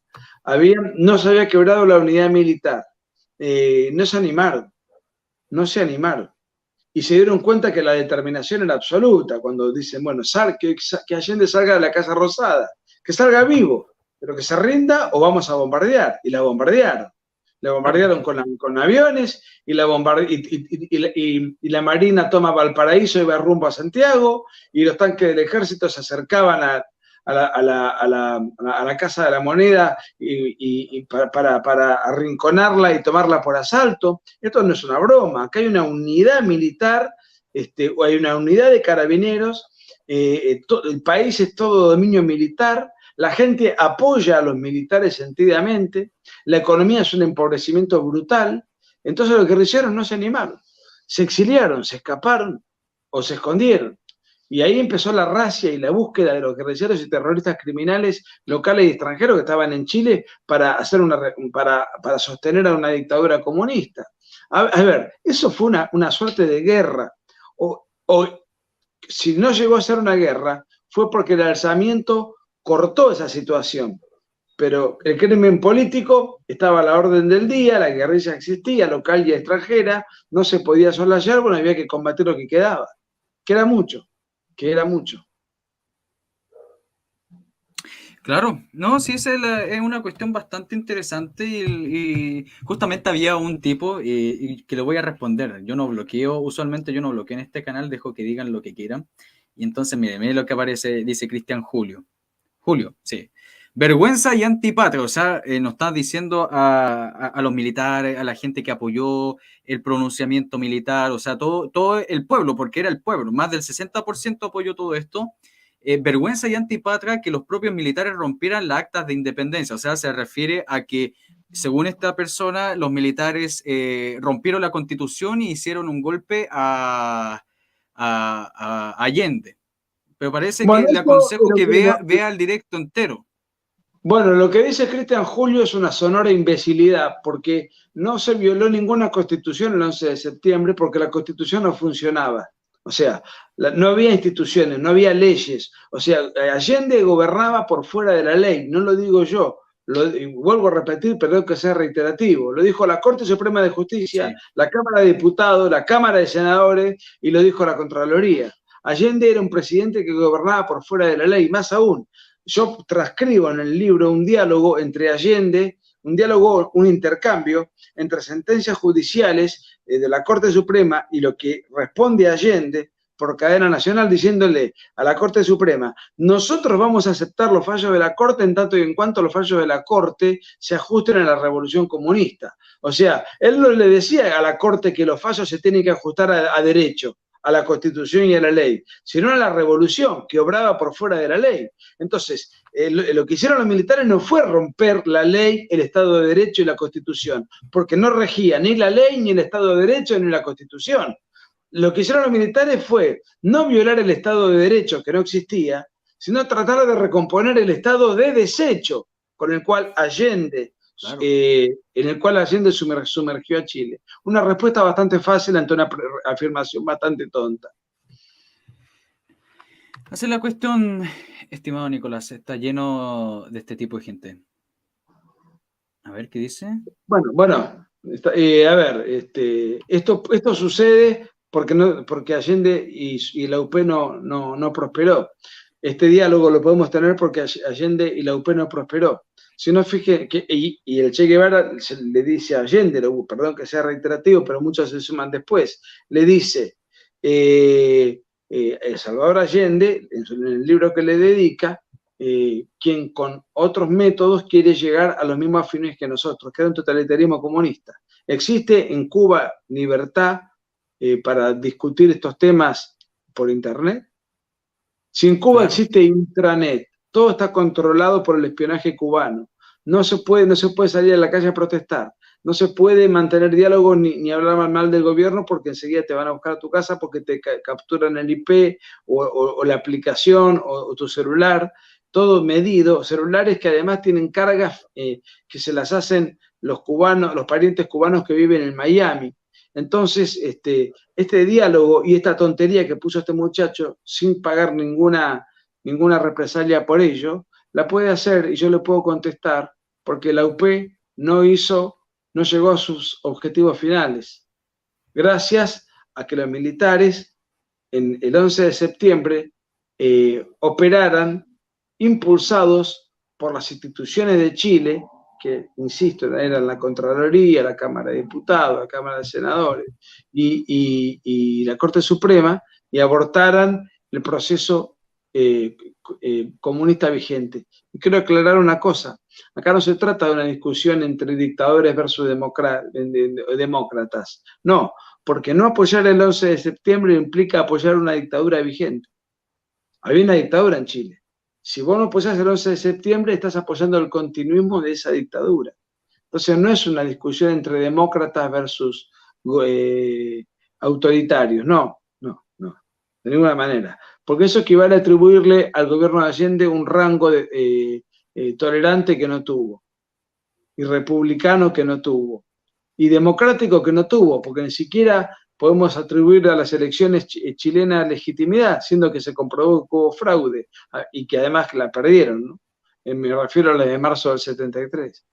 No se había quebrado la unidad militar, no se animaron, y se dieron cuenta que la determinación era absoluta, cuando dicen, bueno, que Allende salga de la Casa Rosada, que salga vivo, pero que se rinda o vamos a bombardear. Y la bombardearon. La bombardearon con aviones y la Marina toma Valparaíso y va rumbo a Santiago y los tanques del ejército se acercaban a la Casa de la Moneda para arrinconarla y tomarla por asalto. Esto no es una broma. Acá hay una unidad militar, o hay una unidad de carabineros, el país es todo dominio militar. La gente apoya a los militares sentidamente, la economía es un empobrecimiento brutal, entonces los guerrilleros no se animaron, se exiliaron, se escaparon o se escondieron. Y ahí empezó la racia y la búsqueda de los guerrilleros y terroristas criminales locales y extranjeros que estaban en Chile para sostener a una dictadura comunista. A ver, eso fue una suerte de guerra. Si no llegó a ser una guerra, fue porque el alzamiento cortó esa situación, pero el crimen político estaba a la orden del día, la guerrilla existía, local y extranjera, no se podía soslayar, bueno, había que combatir lo que quedaba, que era mucho. Claro, no, sí, es una cuestión bastante interesante y justamente había un tipo y que le voy a responder. Yo no bloqueo, usualmente yo no bloqueo en este canal, dejo que digan lo que quieran. Y entonces, mire lo que aparece, dice Cristian Julio, sí. Vergüenza y antipatria, o sea, nos está diciendo a los militares, a la gente que apoyó el pronunciamiento militar, o sea, todo el pueblo, porque era el pueblo, más del 60% apoyó todo esto. Vergüenza y antipatria que los propios militares rompieran las actas de independencia, o sea, se refiere a que, según esta persona, los militares rompieron la Constitución y hicieron un golpe a Allende. Pero parece Bueno, que le aconsejo que vea el directo entero. Bueno, lo que dice Cristian Julio es una sonora imbecilidad, porque no se violó ninguna constitución el 11 de septiembre porque la constitución no funcionaba. O sea, no había instituciones, no había leyes. O sea, Allende gobernaba por fuera de la ley, no lo digo yo. Vuelvo a repetir, perdón que sea reiterativo. Lo dijo la Corte Suprema de Justicia, sí, la Cámara de Diputados, la Cámara de Senadores y lo dijo la Contraloría. Allende era un presidente que gobernaba por fuera de la ley, más aún. Yo transcribo en el libro un diálogo entre Allende, un intercambio entre sentencias judiciales de la Corte Suprema y lo que responde Allende por cadena nacional diciéndole a la Corte Suprema: nosotros vamos a aceptar los fallos de la Corte en tanto y en cuanto los fallos de la Corte se ajusten a la Revolución Comunista. O sea, él no le decía a la Corte que los fallos se tienen que ajustar a derecho, a la Constitución y a la ley, sino a la revolución que obraba por fuera de la ley. Entonces, lo que hicieron los militares no fue romper la ley, el Estado de Derecho y la Constitución, porque no regía ni la ley, ni el Estado de Derecho, ni la Constitución. Lo que hicieron los militares fue no violar el Estado de Derecho, que no existía, sino tratar de recomponer el Estado de desecho con el cual Allende... Claro. En el cual Allende sumergió a Chile. Una respuesta bastante fácil ante una afirmación bastante tonta. Esa es la cuestión, estimado Nicolás, está lleno de este tipo de gente. A ver, ¿qué dice? Bueno, a ver, esto sucede porque Allende y la UP no prosperó. Este diálogo lo podemos tener porque Allende y la UP no prosperó. Si no, fíjense y el Che Guevara le dice a Allende, perdón que sea reiterativo, pero muchos se suman después, le dice, Salvador Allende, en el libro que le dedica, quien con otros métodos quiere llegar a los mismos fines que nosotros, que era un totalitarismo comunista. ¿Existe en Cuba libertad para discutir estos temas por Internet? Si en Cuba existe intranet, todo está controlado por el espionaje cubano. No se puede salir a la calle a protestar. No se puede mantener diálogo ni hablar mal del gobierno porque enseguida te van a buscar a tu casa porque te capturan el IP o la aplicación o tu celular. Todo medido. Celulares que además tienen cargas que se las hacen los parientes cubanos que viven en Miami. Entonces, este diálogo y esta tontería que puso este muchacho sin pagar ninguna represalia por ello, la puede hacer y yo le puedo contestar porque la UP no llegó a sus objetivos finales. Gracias a que los militares el 11 de septiembre operaran impulsados por las instituciones de Chile, que, insisto, eran la Contraloría, la Cámara de Diputados, la Cámara de Senadores y la Corte Suprema, y abortaran el proceso comunista vigente. Y quiero aclarar una cosa, acá no se trata de una discusión entre dictadores versus demócratas, no, porque no apoyar el 11 de septiembre implica apoyar una dictadura vigente. Había una dictadura en Chile. Si vos no apoyás el 11 de septiembre, estás apoyando el continuismo de esa dictadura. Entonces no es una discusión entre demócratas versus autoritarios, no, de ninguna manera. Porque eso equivale a atribuirle al gobierno de Allende un rango tolerante que no tuvo, y republicano que no tuvo, y democrático que no tuvo, porque ni siquiera podemos atribuir a las elecciones chilenas legitimidad, siendo que se comprobó que hubo fraude y que además la perdieron, ¿no? Me refiero a la de marzo del 73.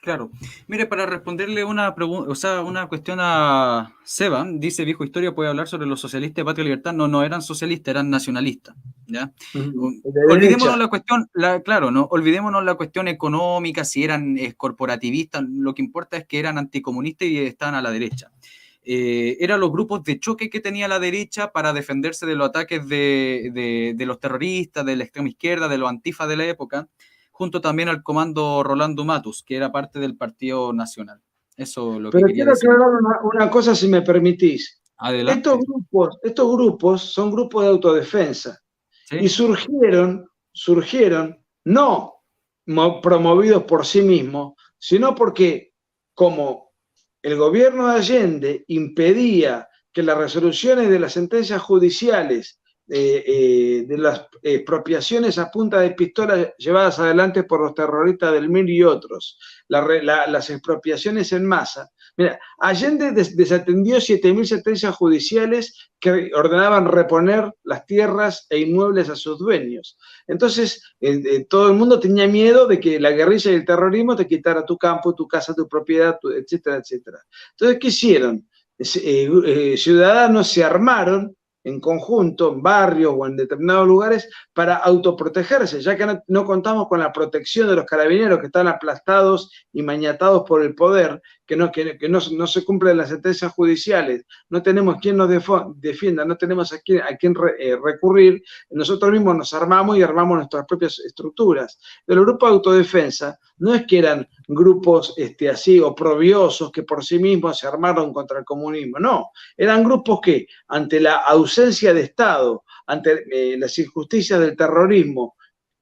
Claro. Mire, para responderle una pregunta, o sea, una cuestión a Seba, dice Viejo Historia puede hablar sobre los socialistas de Patria y Libertad. No, no eran socialistas, eran nacionalistas, ¿ya? Olvidémonos la cuestión, claro, no, olvidémonos la cuestión económica, si eran corporativistas, lo que importa es que eran anticomunistas y estaban a la derecha. Eran los grupos de choque que tenía la derecha para defenderse de los ataques de los terroristas, de la extrema izquierda, de los antifas de la época, junto también al comando Rolando Matus, que era parte del Partido Nacional. Eso es lo que quería decir. Pero quiero aclarar una cosa, si me permitís. Adelante. Estos grupos son grupos de autodefensa. ¿Sí? Y surgieron no promovidos por sí mismos, sino porque, como el gobierno de Allende impedía que las resoluciones de las sentencias judiciales de las expropiaciones a punta de pistola llevadas adelante por los terroristas del MIR y otros, las expropiaciones en masa. Mira, Allende desatendió 7.000 sentencias judiciales que ordenaban reponer las tierras e inmuebles a sus dueños. Entonces, todo el mundo tenía miedo de que la guerrilla y el terrorismo te quitara tu campo, tu casa, tu propiedad, etcétera, etcétera. Entonces, ¿qué hicieron? Ciudadanos se armaron en conjunto, en barrios o en determinados lugares, para autoprotegerse, ya que no contamos con la protección de los carabineros que están aplastados y maniatados por el poder, que no se cumplen las sentencias judiciales, no tenemos quien nos defienda, no tenemos a quién recurrir, nosotros mismos nos armamos y armamos nuestras propias estructuras. Pero el grupo de autodefensa no es que eran grupos así oprobiosos que por sí mismos se armaron contra el comunismo, no, eran grupos que ante la ausencia de Estado, ante las injusticias del terrorismo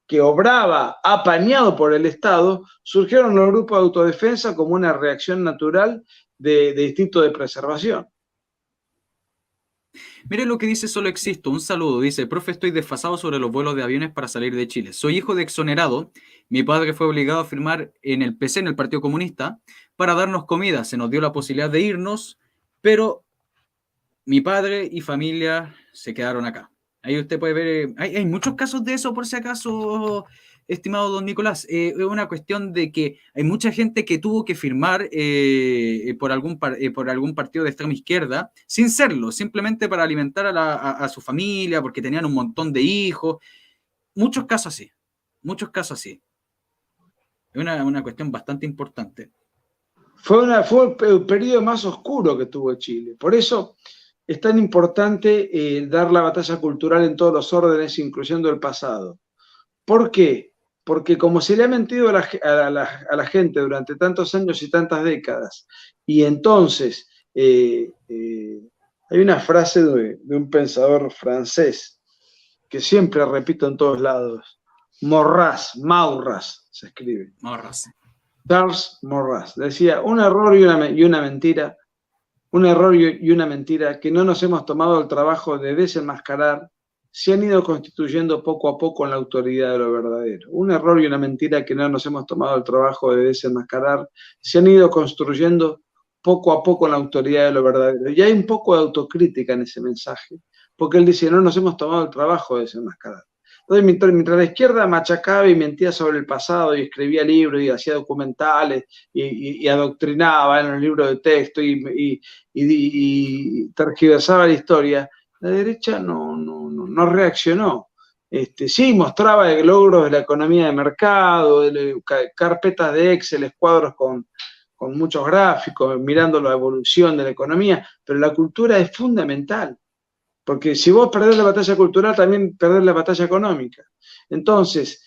que obraba apañado por el Estado, surgieron los grupos de autodefensa como una reacción natural de instinto de preservación. Mire lo que dice Solo Existo, un saludo, dice: profe, estoy desfasado sobre los vuelos de aviones para salir de Chile. Soy hijo de exonerado, mi padre fue obligado a firmar en el PC, en el Partido Comunista, para darnos comida, se nos dio la posibilidad de irnos, pero mi padre y familia se quedaron acá. Ahí usted puede ver, hay muchos casos de eso, por si acaso, estimado don Nicolás. Es una cuestión de que hay mucha gente que tuvo que firmar por algún partido de extrema izquierda, sin serlo, simplemente para alimentar a su familia, porque tenían un montón de hijos. Muchos casos así, muchos casos así. Es una cuestión bastante importante. Fue el periodo más oscuro que tuvo Chile. Por eso es tan importante dar la batalla cultural en todos los órdenes, incluyendo el pasado. ¿Por qué? Porque como se le ha mentido a la gente durante tantos años y tantas décadas, y entonces hay una frase de un pensador francés que siempre repito en todos lados: Maurras se escribe. Maurras. Charles Maurras decía: un error y una mentira. Un error y una mentira que no nos hemos tomado el trabajo de desenmascarar se han ido constituyendo poco a poco en la autoridad de lo verdadero. Un error y una mentira que no nos hemos tomado el trabajo de desenmascarar se han ido construyendo poco a poco en la autoridad de lo verdadero. Y hay un poco de autocrítica en ese mensaje, porque él dice: no nos hemos tomado el trabajo de desenmascarar. Entonces, mientras la izquierda machacaba y mentía sobre el pasado y escribía libros y hacía documentales y adoctrinaba en los libros de texto y tergiversaba la historia, la derecha no reaccionó. Sí, mostraba logros de la economía de mercado, carpetas de Excel, cuadros con muchos gráficos, mirando la evolución de la economía, pero la cultura es fundamental, porque si vos perdés la batalla cultural, también perdés la batalla económica. Entonces,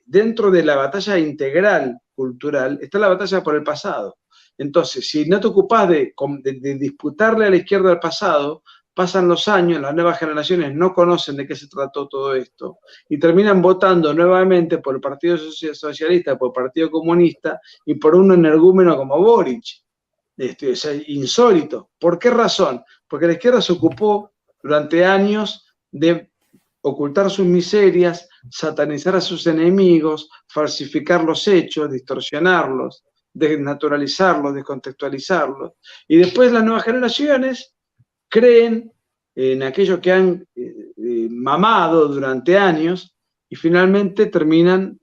dentro de la batalla integral cultural está la batalla por el pasado. Entonces, si no te ocupás de disputarle a la izquierda al pasado, pasan los años, las nuevas generaciones no conocen de qué se trató todo esto y terminan votando nuevamente por el Partido Socialista, por el Partido Comunista y por un energúmeno como Boric. O sea, insólito. ¿Por qué razón? Porque la izquierda se ocupó durante años de ocultar sus miserias, satanizar a sus enemigos, falsificar los hechos, distorsionarlos, desnaturalizarlos, descontextualizarlos. Y después las nuevas generaciones creen en aquello que han mamado durante años y finalmente terminan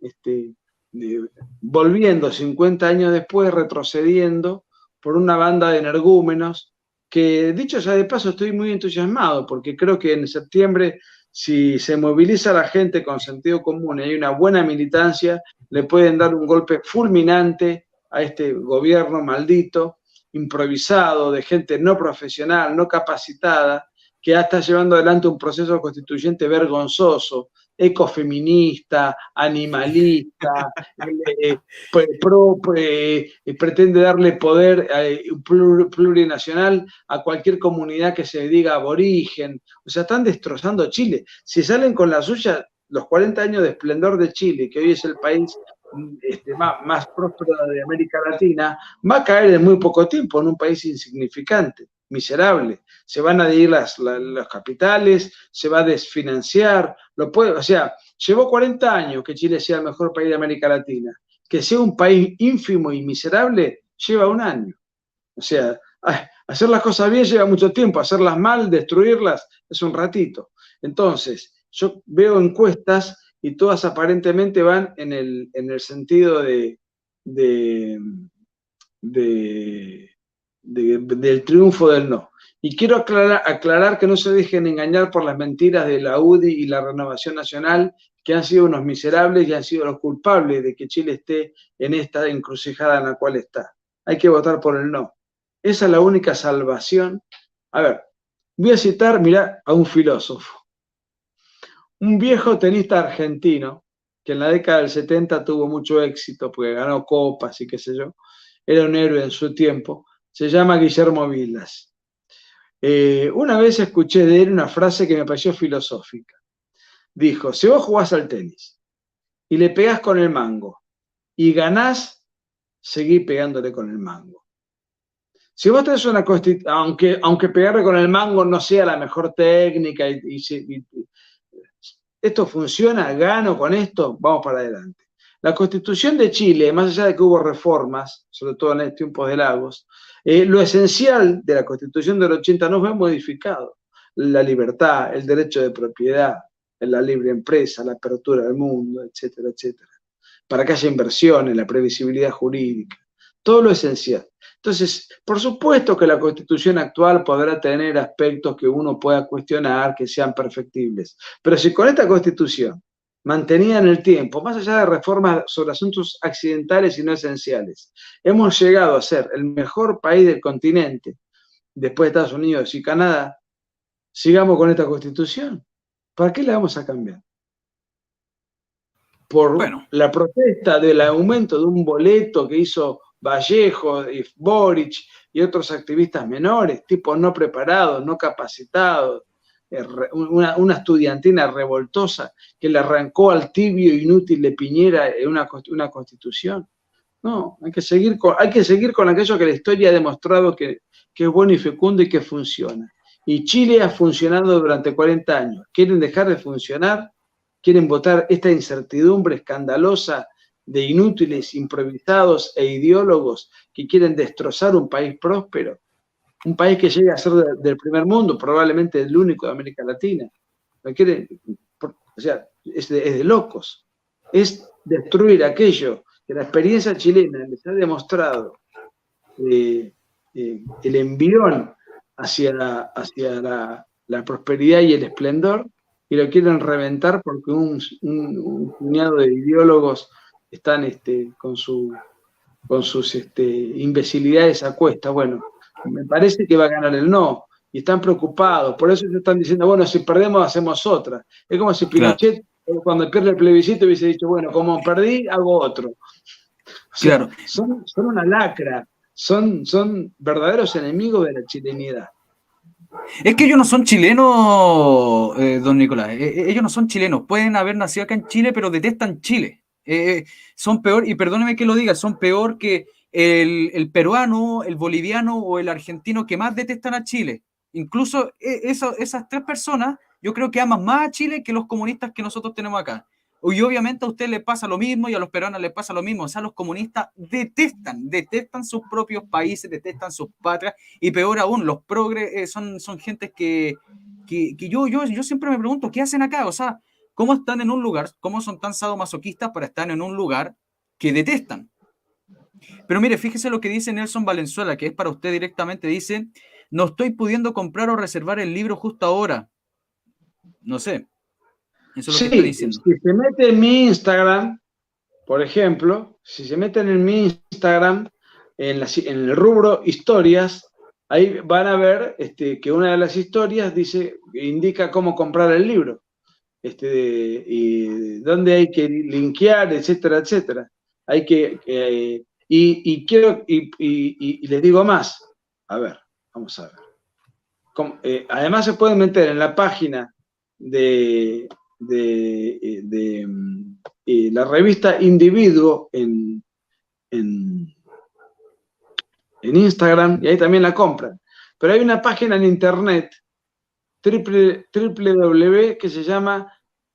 volviendo 50 años después, retrocediendo por una banda de energúmenos que, dicho sea de paso, estoy muy entusiasmado porque creo que en septiembre, si se moviliza la gente con sentido común y hay una buena militancia, le pueden dar un golpe fulminante a este gobierno maldito, improvisado, de gente no profesional, no capacitada, que ya está llevando adelante un proceso constituyente vergonzoso, ecofeminista, animalista, pretende darle poder plurinacional a cualquier comunidad que se diga aborigen. O sea, están destrozando Chile. Si salen con la suya, los 40 años de esplendor de Chile, que hoy es el país más próspero de América Latina, va a caer en muy poco tiempo en un país insignificante, miserable. Se van a dividir las capitales, se va a desfinanciar, o sea, llevó 40 años que Chile sea el mejor país de América Latina. Que sea un país ínfimo y miserable lleva un año. O sea, hacer las cosas bien lleva mucho tiempo, hacerlas mal, destruirlas, es un ratito. Entonces, yo veo encuestas y todas aparentemente van en el sentido del triunfo del no. Y quiero aclarar que no se dejen engañar por las mentiras de la UDI y la Renovación Nacional, que han sido unos miserables y han sido los culpables de que Chile esté en esta encrucijada en la cual está. Hay que votar por el no. Esa es la única salvación. A ver, voy a citar, mirá, a un filósofo. Un viejo tenista argentino, que en la década del 70 tuvo mucho éxito, porque ganó copas y qué sé yo, era un héroe en su tiempo, se llama Guillermo Vilas. Una vez escuché de él una frase que me pareció filosófica. Dijo, si vos jugás al tenis y le pegás con el mango y ganás, seguí pegándole con el mango. Si vos tenés una constitución, aunque pegarle con el mango no sea la mejor técnica esto funciona, gano con esto, vamos para adelante. La Constitución de Chile, más allá de que hubo reformas, sobre todo en los tiempos de Lagos, lo esencial de la Constitución del 80 no fue modificado. La libertad, el derecho de propiedad, la libre empresa, la apertura del mundo, etcétera, etcétera. Para que haya inversiones, la previsibilidad jurídica, todo lo esencial. Entonces, por supuesto que la Constitución actual podrá tener aspectos que uno pueda cuestionar, que sean perfectibles. Pero si con esta Constitución, mantenida en el tiempo, más allá de reformas sobre asuntos accidentales y no esenciales, hemos llegado a ser el mejor país del continente, después de Estados Unidos y Canadá, sigamos con esta Constitución. ¿Para qué la vamos a cambiar? Por la protesta del aumento de un boleto que hizo Vallejo, y Boric y otros activistas menores, tipos no preparados, no capacitados, una estudiantina revoltosa que le arrancó al tibio inútil de Piñera una constitución. No, hay que seguir con aquello que la historia ha demostrado que es bueno y fecundo y que funciona. Y Chile ha funcionado durante 40 años. ¿Quieren dejar de funcionar? ¿Quieren votar esta incertidumbre escandalosa de inútiles, improvisados e ideólogos que quieren destrozar un país próspero? Un país que llegue a ser del primer mundo, probablemente el único de América Latina. O sea, es de locos. Es destruir aquello que la experiencia chilena les ha demostrado, el envión hacia la prosperidad y el esplendor, y lo quieren reventar porque un puñado de ideólogos están con sus imbecilidades a cuesta. Bueno, me parece que va a ganar el no, y están preocupados, por eso están diciendo, bueno, si perdemos hacemos otra. Es como si Pinochet, cuando pierde el plebiscito, hubiese dicho, bueno, como perdí, hago otro. O sea, Claro. son una lacra, son verdaderos enemigos de la chilenidad. Es que ellos no son chilenos, don Nicolás. Ellos no son chilenos. Pueden haber nacido acá en Chile, pero detestan Chile. Son peor, y perdóneme que lo diga, son peor que el peruano, el boliviano o el argentino que más detestan a Chile. Incluso esas tres personas, yo creo que aman más a Chile que los comunistas que nosotros tenemos acá. Y obviamente a usted le pasa lo mismo y a los peruanos les pasa lo mismo. O sea, los comunistas detestan sus propios países, detestan sus patrias, y peor aún, los progres son gentes que yo siempre me pregunto, ¿qué hacen acá? O sea, ¿cómo están en un lugar, cómo son tan sadomasoquistas para estar en un lugar que detestan? Pero mire, fíjese lo que dice Nelson Valenzuela, que es para usted directamente, dice, no estoy pudiendo comprar o reservar el libro justo ahora. No sé. Eso es lo que está diciendo. Si se mete en mi Instagram, por ejemplo, si se meten en mi Instagram, en el rubro historias, ahí van a ver que una de las historias indica cómo comprar el libro, y dónde hay que linkear, etcétera, etcétera. Hay que y les digo más. A ver, vamos a ver. Además se pueden meter en la página de la revista Individuo en Instagram, y ahí también la compran. Pero hay una página en internet, www, que se llama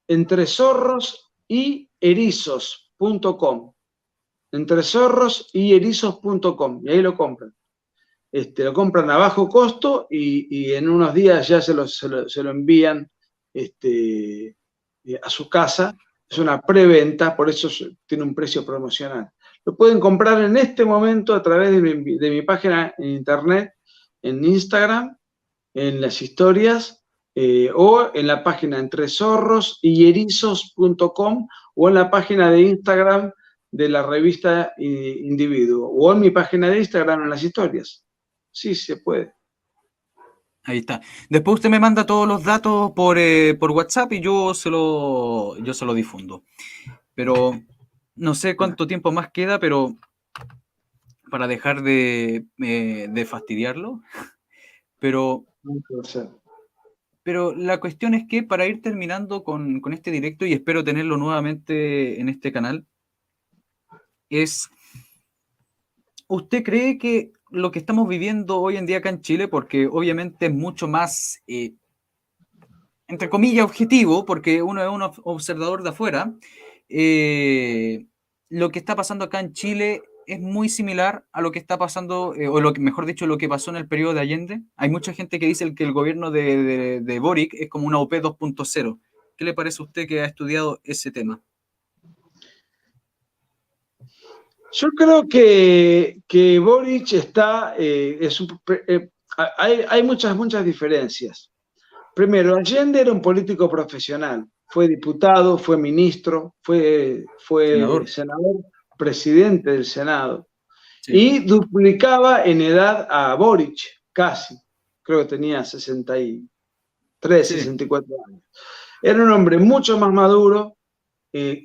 entrezorroserizos.com. entrezorroserizos.com, y ahí lo compran. Lo compran a bajo costo y en unos días ya se lo envían a su casa. Es una preventa, por eso tiene un precio promocional. Lo pueden comprar en este momento a través de mi página en internet, en Instagram, en las historias, o en la página entrezorroserizos.com, o en la página de Instagram de la revista Individuo, o en mi página de Instagram en las historias. Sí, se puede. Ahí está. Después usted me manda todos los datos por WhatsApp y yo se lo difundo. Pero no sé cuánto tiempo más queda, pero para dejar de fastidiarlo. Pero la cuestión es que para ir terminando con este directo, y espero tenerlo nuevamente en este canal, es, ¿usted cree que lo que estamos viviendo hoy en día acá en Chile, porque obviamente es mucho más, entre comillas, objetivo, porque uno es un observador de afuera, lo que está pasando acá en Chile es muy similar a lo que está pasando, mejor dicho, lo que pasó en el periodo de Allende? Hay mucha gente que dice que el gobierno de Boric es como una OP 2.0. ¿Qué le parece a usted que ha estudiado ese tema? Yo creo que Boric está, hay muchas diferencias. Primero, Allende era un político profesional, fue diputado, fue ministro, fue senador, presidente del Senado, sí. Y duplicaba en edad a Boric, casi, creo que tenía 63, sí. 64 años. Era un hombre mucho más maduro.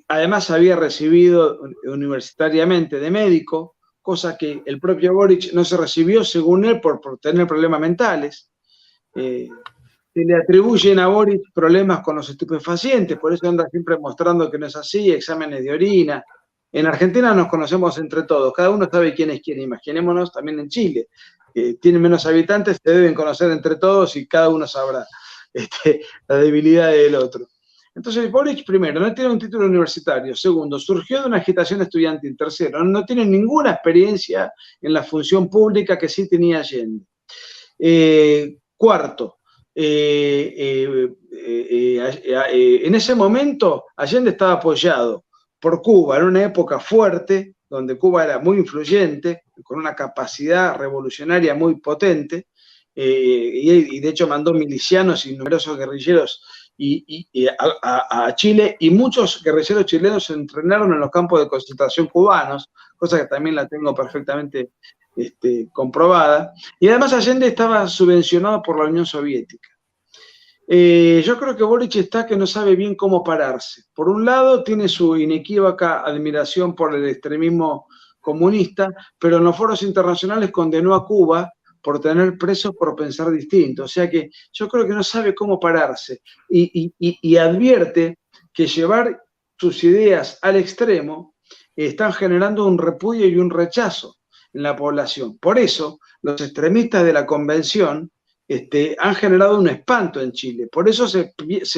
Además había recibido universitariamente de médico, cosa que el propio Boric no se recibió, según él, por tener problemas mentales. Se le atribuyen a Boric problemas con los estupefacientes, por eso anda siempre mostrando que no es así, exámenes de orina. En Argentina nos conocemos entre todos, cada uno sabe quién es quién. Imaginémonos también en Chile. Tienen menos habitantes, se deben conocer entre todos y cada uno sabrá la debilidad del otro. Entonces, Boric, primero, no tiene un título universitario. Segundo, surgió de una agitación estudiantil. Tercero, no tiene ninguna experiencia en la función pública que sí tenía Allende. Cuarto, en ese momento Allende estaba apoyado por Cuba en una época fuerte, donde Cuba era muy influyente, con una capacidad revolucionaria muy potente, y de hecho mandó milicianos y numerosos guerrilleros a Chile, y muchos guerrilleros chilenos se entrenaron en los campos de concentración cubanos, cosa que también la tengo perfectamente comprobada, y además Allende estaba subvencionado por la Unión Soviética. Yo creo que Boric está que no sabe bien cómo pararse. Por un lado, tiene su inequívoca admiración por el extremismo comunista, pero en los foros internacionales condenó a Cuba por tener presos por pensar distinto. O sea que yo creo que no sabe cómo pararse y advierte que llevar sus ideas al extremo están generando un repudio y un rechazo en la población. Por eso, los extremistas de la convención han generado un espanto en Chile. Por eso se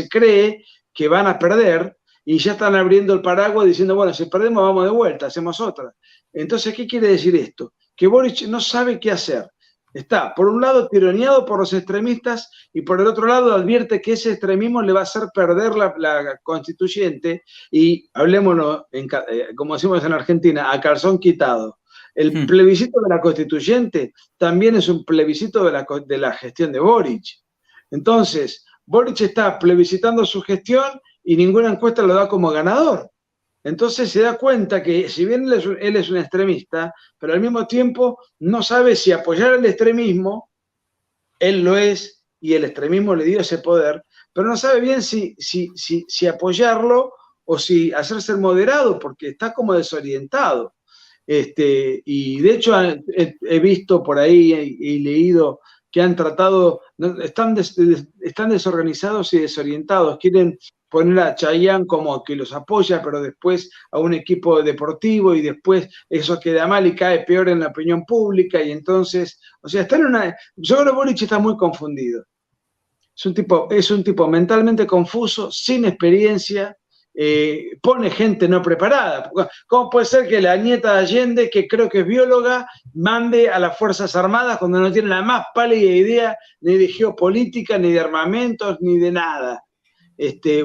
cree que van a perder y ya están abriendo el paraguas diciendo, bueno, si perdemos vamos de vuelta, hacemos otra. Entonces, ¿qué quiere decir esto? Que Boric no sabe qué hacer. Está, por un lado, tironeado por los extremistas y por el otro lado advierte que ese extremismo le va a hacer perder la constituyente y, hablémonos, como decimos en Argentina, a calzón quitado. El plebiscito de la constituyente también es un plebiscito de la gestión de Boric. Entonces, Boric está plebiscitando su gestión y ninguna encuesta lo da como ganador. Entonces se da cuenta que si bien él es un extremista, pero al mismo tiempo no sabe si apoyar el extremismo, él lo es, y el extremismo le dio ese poder, pero no sabe bien si apoyarlo o si hacerse el moderado, porque está como desorientado. Y de hecho he visto por ahí y leído que han tratado, están desorganizados y desorientados, quieren poner a Chayanne como que los apoya, pero después a un equipo deportivo y después eso queda mal y cae peor en la opinión pública y entonces, o sea, yo creo que Boric está muy confundido. Es un tipo mentalmente confuso, sin experiencia, pone gente no preparada. ¿Cómo puede ser que la nieta de Allende, que creo que es bióloga, mande a las Fuerzas Armadas cuando no tiene la más pálida idea ni de geopolítica, ni de armamentos, ni de nada?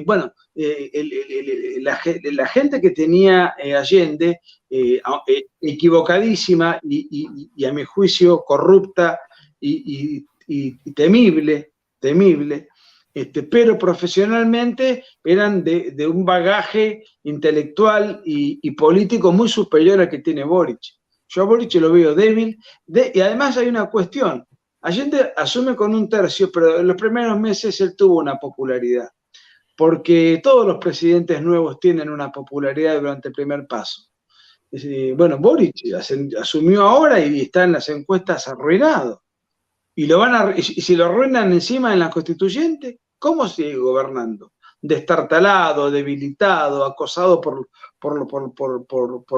Bueno, la gente que tenía Allende, equivocadísima y a mi juicio corrupta y temible, pero profesionalmente eran de un bagaje intelectual y político muy superior al que tiene Boric. Yo a Boric lo veo débil, y además hay una cuestión. Allende asume con 1/3, pero en los primeros meses él tuvo una popularidad, porque todos los presidentes nuevos tienen una popularidad durante el primer paso. Bueno, Boric asumió ahora y está en las encuestas arruinado. Y si lo arruinan encima en la constituyente, ¿cómo sigue gobernando? Destartalado, debilitado, acosado por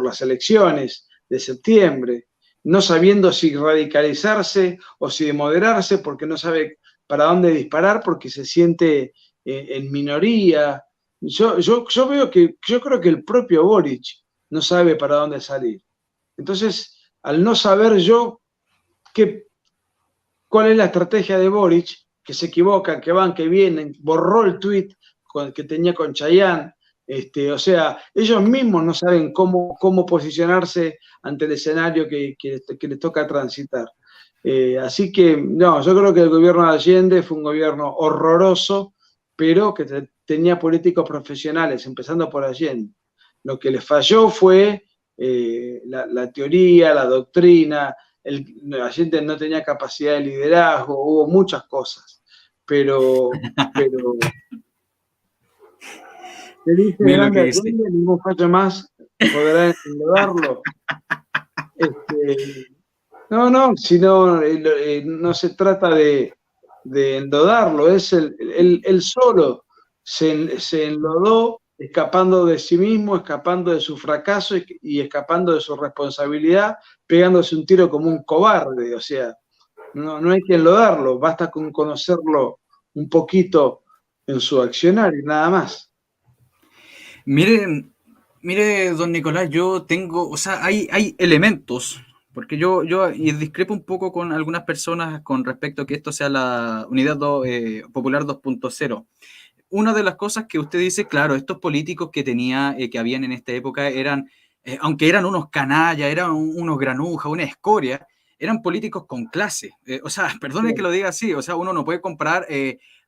las elecciones de septiembre, no sabiendo si radicalizarse o si moderarse, porque no sabe para dónde disparar, porque se siente en minoría. Yo creo que el propio Boric no sabe para dónde salir. Entonces, al no saber yo cuál es la estrategia de Boric, que se equivocan, que van, que vienen, borró el tuit que tenía con Chayanne, o sea, ellos mismos no saben cómo posicionarse ante el escenario que les toca transitar. Así que, no, yo creo que el gobierno de Allende fue un gobierno horroroso, pero que tenía políticos profesionales, empezando por Allende. Lo que les falló fue la teoría, la doctrina. Allende no tenía capacidad de liderazgo, hubo muchas cosas, pero te dice grande Allende, ningún fallo más podrá enlodarlo. No, sino no se trata de enlodarlo, es él solo se enlodó, escapando de sí mismo, escapando de su fracaso y escapando de su responsabilidad, pegándose un tiro como un cobarde. O sea, no hay que enlodarlo, basta con conocerlo un poquito en su accionar y nada más. Mire, don Nicolás, yo tengo, o sea, hay elementos, porque yo discrepo un poco con algunas personas con respecto a que esto sea la Unidad Popular 2.0. Una de las cosas que usted dice, claro, estos políticos que habían en esta época eran, aunque eran unos canallas, eran unos granujas, una escoria, eran políticos con clase. O sea, perdone que lo diga así, o sea, uno no puede comparar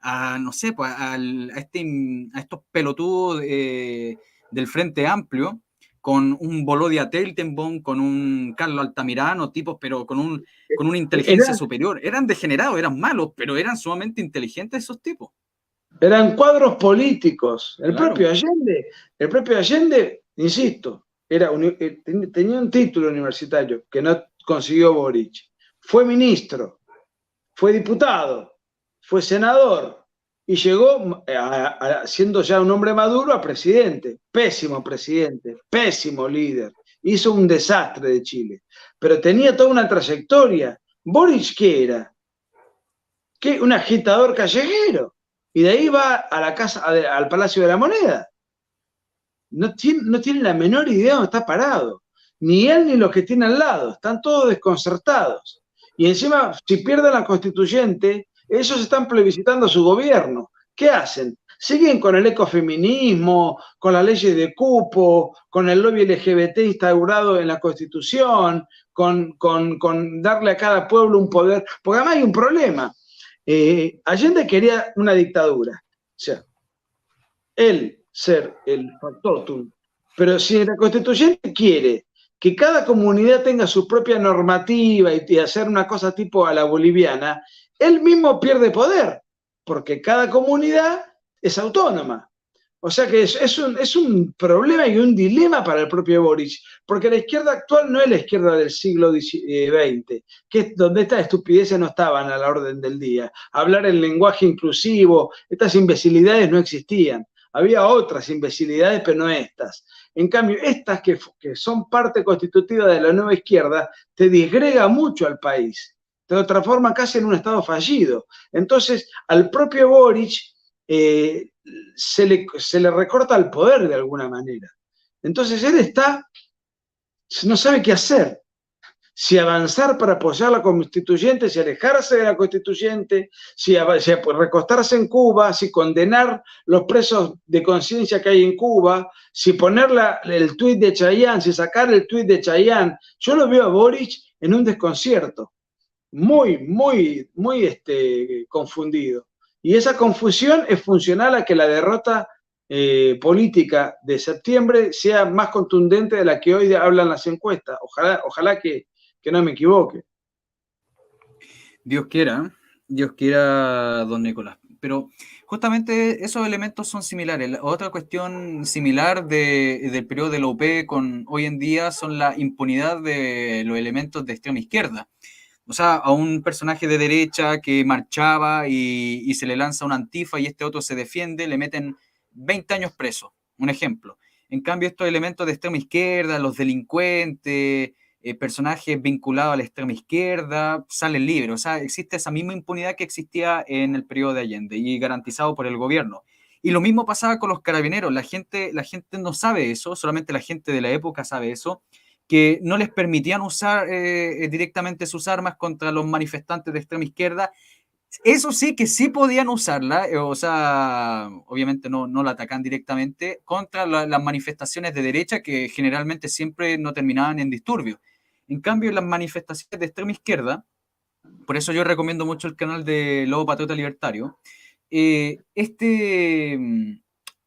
a, no sé, pues, a estos pelotudos del Frente Amplio con un Volodya Teitelbaum, con un Carlos Altamirano, tipos, pero con una inteligencia superior. Eran degenerados, eran malos, pero eran sumamente inteligentes esos tipos. Eran cuadros políticos. El Claro. propio Allende, insisto, tenía un título universitario que no consiguió Boric. Fue ministro, fue diputado, fue senador y llegó siendo ya un hombre maduro a presidente. Pésimo líder. Hizo un desastre de Chile. Pero tenía toda una trayectoria. ¿Boric qué era? ¿Qué? Un agitador callejero. Y de ahí va a la casa, al Palacio de la Moneda. No tiene la menor idea dónde está parado. Ni él ni los que tiene al lado. Están todos desconcertados. Y encima, si pierden la constituyente, ellos están plebiscitando su gobierno. ¿Qué hacen? Siguen con el ecofeminismo, con las leyes de cupo, con el lobby LGBT instaurado en la Constitución, con darle a cada pueblo un poder. Porque además hay un problema. Allende quería una dictadura. O sea, él ser el factotum. Pero si la constituyente quiere que cada comunidad tenga su propia normativa y hacer una cosa tipo a la boliviana, él mismo pierde poder, porque cada comunidad es autónoma. O sea que es un problema y un dilema para el propio Boric, porque la izquierda actual no es la izquierda del siglo XX, que es donde estas estupideces no estaban a la orden del día. Hablar el lenguaje inclusivo, estas imbecilidades no existían. Había otras imbecilidades, pero no estas. En cambio, estas que son parte constitutiva de la nueva izquierda, te disgrega mucho al país, te lo transforma casi en un estado fallido. Entonces, al propio Boric se le recorta el poder de alguna manera. Entonces, él no sabe qué hacer. Si avanzar para apoyar la constituyente, si alejarse de la constituyente, si recostarse en Cuba, si condenar los presos de conciencia que hay en Cuba, si poner el tuit de Chayanne, si sacar el tuit de Chayanne. Yo lo veo a Boric en un desconcierto, muy confundido. Y esa confusión es funcional a que la derrota política de septiembre sea más contundente de la que hoy hablan las encuestas. Ojalá que no me equivoque. Dios quiera, don Nicolás. Pero justamente esos elementos son similares. Otra cuestión similar del periodo de la UP con hoy en día son la impunidad de los elementos de extrema izquierda. O sea, a un personaje de derecha que marchaba y se le lanza una antifa y este otro se defiende, le meten 20 años preso, un ejemplo. En cambio, estos elementos de extrema izquierda, los delincuentes, personajes vinculados a la extrema izquierda, salen libres. O sea, existe esa misma impunidad que existía en el periodo de Allende y garantizado por el gobierno. Y lo mismo pasaba con los carabineros. La gente no sabe eso, solamente la gente de la época sabe eso, que no les permitían usar directamente sus armas contra los manifestantes de extrema izquierda. Eso sí que sí podían usarla, o sea, obviamente no la atacan directamente, contra las manifestaciones de derecha que generalmente siempre no terminaban en disturbios. En cambio, las manifestaciones de extrema izquierda, por eso yo recomiendo mucho el canal de Lobo Patriota Libertario,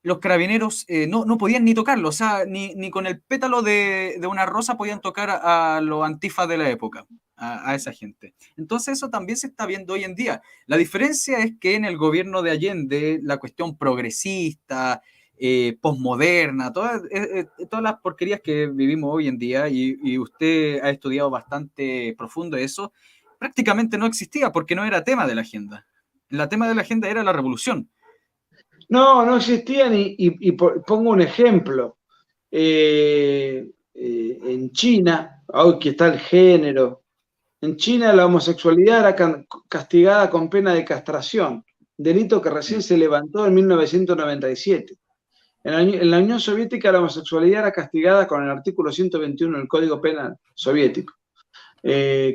los carabineros no podían ni tocarlo, o sea, ni con el pétalo de una rosa podían tocar a los antifas de la época, a esa gente. Entonces eso también se está viendo hoy en día. La diferencia es que en el gobierno de Allende, la cuestión progresista, posmoderna, todas las porquerías que vivimos hoy en día, y usted ha estudiado bastante profundo eso, prácticamente no existía porque no era tema de la agenda. El tema de la agenda era la revolución. No existían y pongo un ejemplo. En China, hoy que está el género, en China la homosexualidad era castigada con pena de castración, delito que recién se levantó en 1997. En la Unión Soviética la homosexualidad era castigada con el artículo 121 del Código Penal soviético,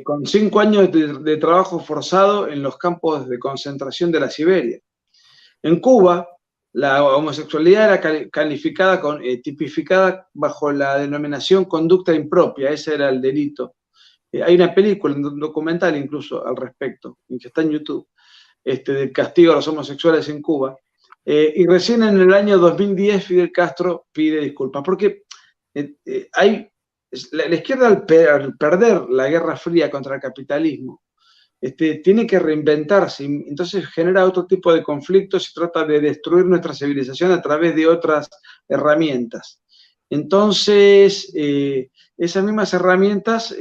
con 5 años de trabajo forzado en los campos de concentración de la Siberia. En Cuba, la homosexualidad era tipificada bajo la denominación conducta impropia, ese era el delito. Hay una película, un documental incluso al respecto, que está en YouTube, del castigo a los homosexuales en Cuba. Y recién en el año 2010 Fidel Castro pide disculpas, porque la izquierda al perder la Guerra Fría contra el capitalismo, tiene que reinventarse, entonces genera otro tipo de conflictos y trata de destruir nuestra civilización a través de otras herramientas. Entonces, esas mismas herramientas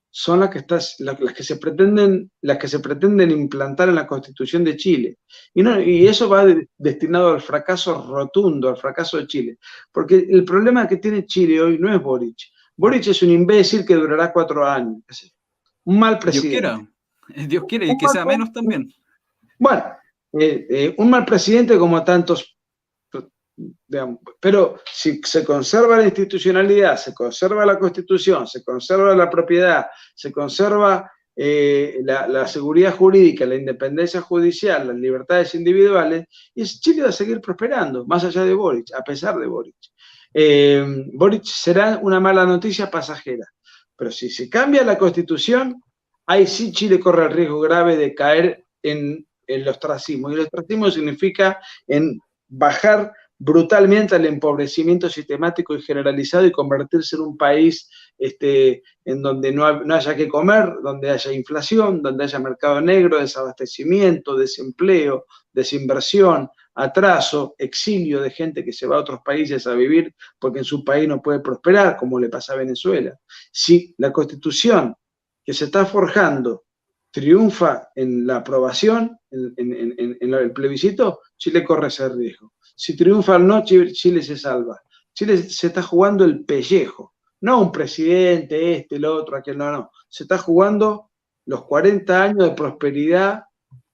son las que se pretenden implantar en la Constitución de Chile. Y eso va destinado al fracaso rotundo, al fracaso de Chile. Porque el problema que tiene Chile hoy no es Boric. Boric es un imbécil que durará 4 años. Un mal presidente. Dios quiere, y que sea menos también. Bueno, un mal presidente como tantos, digamos, pero si se conserva la institucionalidad, se conserva la Constitución, se conserva la propiedad, se conserva la seguridad jurídica, la independencia judicial, las libertades individuales, y Chile va a seguir prosperando, más allá de Boric, a pesar de Boric. Boric será una mala noticia pasajera, pero si se cambia la Constitución, ahí sí Chile corre el riesgo grave de caer en el ostracismo. Y el ostracismo significa bajar brutalmente al empobrecimiento sistemático y generalizado y convertirse en un país en donde no haya que comer, donde haya inflación, donde haya mercado negro, desabastecimiento, desempleo, desinversión, atraso, exilio de gente que se va a otros países a vivir porque en su país no puede prosperar, como le pasa a Venezuela. Si la Constitución que se está forjando triunfa en la aprobación, en el plebiscito, Chile corre ese riesgo. Si triunfa el no, Chile se salva. Chile se está jugando el pellejo, no un presidente, el otro, aquel, no. Se está jugando los 40 años de prosperidad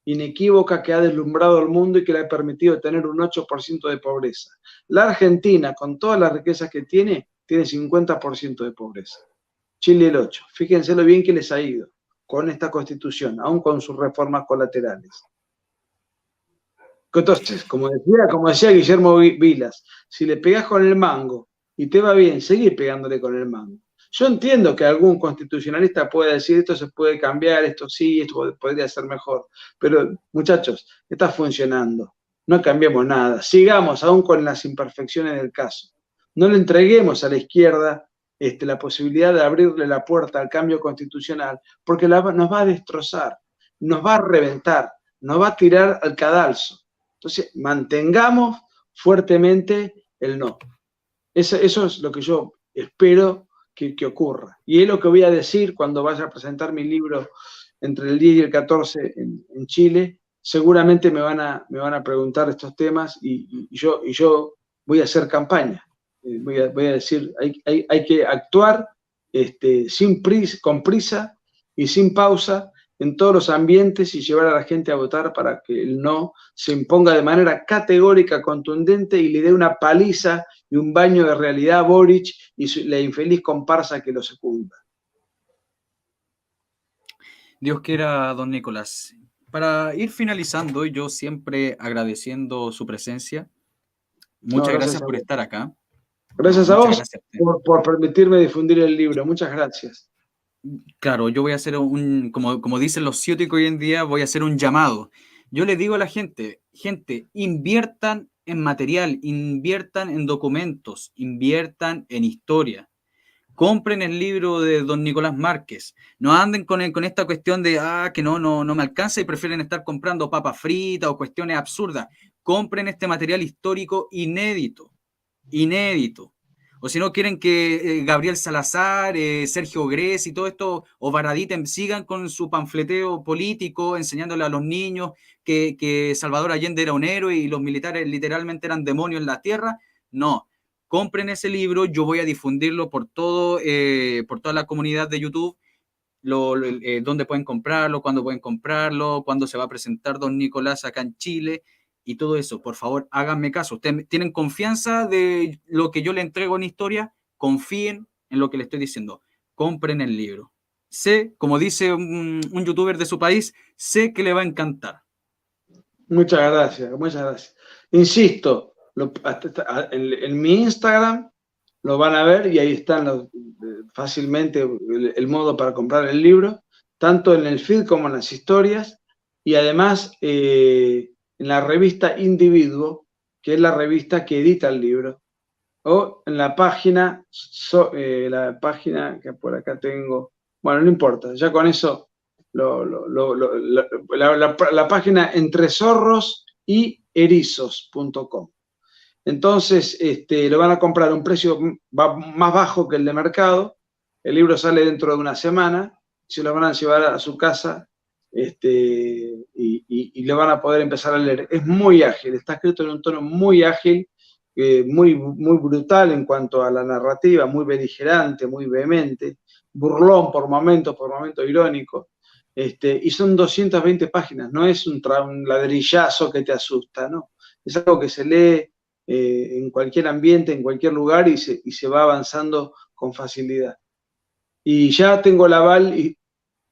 inequívoca que ha deslumbrado al mundo y que le ha permitido tener un 8% de pobreza. La Argentina, con todas las riquezas que tiene 50% de pobreza. Chile el 8%. Fíjense lo bien que les ha ido con esta Constitución, aún con sus reformas colaterales. Entonces, como decía Guillermo Vilas, si le pegás con el mango y te va bien, seguí pegándole con el mango. Yo entiendo que algún constitucionalista pueda decir esto se puede cambiar, esto sí, esto podría ser mejor, pero muchachos, está funcionando, no cambiemos nada, sigamos aún con las imperfecciones del caso, no le entreguemos a la izquierda la posibilidad de abrirle la puerta al cambio constitucional, porque nos va a destrozar, nos va a reventar, nos va a tirar al cadalso. Entonces, mantengamos fuertemente el no. Eso es lo que yo espero que ocurra. Y es lo que voy a decir cuando vaya a presentar mi libro entre el 10 y el 14 en Chile. Seguramente me van a preguntar estos temas y yo voy a hacer campaña. Voy a decir, hay que actuar con prisa y sin pausa en todos los ambientes y llevar a la gente a votar para que el no se imponga de manera categórica, contundente y le dé una paliza y un baño de realidad a Boric y la infeliz comparsa que lo secunda. Dios quiera, don Nicolás. Para ir finalizando, yo siempre agradeciendo su presencia. Muchas gracias por estar acá. Gracias a vos por permitirme difundir el libro. Muchas gracias. Claro, yo voy a hacer como dicen los ciúticos hoy en día, voy a hacer un llamado. Yo le digo a la gente, inviertan en material, inviertan en documentos, inviertan en historia. Compren el libro de don Nicolás Márquez. No anden con esta cuestión de que no me alcanza y prefieren estar comprando papas fritas o cuestiones absurdas. Compren este material histórico inédito. O si no quieren que Gabriel Salazar, Sergio Grez y todo esto, o Baradit sigan con su panfleteo político, enseñándole a los niños que Salvador Allende era un héroe y los militares literalmente eran demonios en la tierra. No, compren ese libro, yo voy a difundirlo por toda la comunidad de YouTube, dónde pueden comprarlo, cuándo pueden comprarlo, cuándo se va a presentar don Nicolás acá en Chile. Y todo eso, por favor, háganme caso. Ustedes tienen confianza de lo que yo le entrego en historia, confíen en lo que le estoy diciendo. Compren el libro. Sé, como dice un youtuber de su país, sé que le va a encantar. Muchas gracias. Insisto, en mi Instagram lo van a ver y ahí están fácilmente el modo para comprar el libro, tanto en el feed como en las historias, y además en la revista Individuo, que es la revista que edita el libro, o en la página que por acá tengo, bueno, no importa, ya con eso, la página Entre Zorros y Erizos.com. Entonces, lo van a comprar a un precio más bajo que el de mercado. El libro sale dentro de una semana. Se lo van a llevar a su casa y lo van a poder empezar a leer. Es muy ágil, está escrito en un tono muy ágil, muy brutal en cuanto a la narrativa, muy beligerante, muy vehemente, burlón por momentos irónico. Y son 220 páginas, no es un ladrillazo que te asusta, ¿no? Es algo que se lee en cualquier ambiente, en cualquier lugar y se va avanzando con facilidad. Y ya tengo el aval,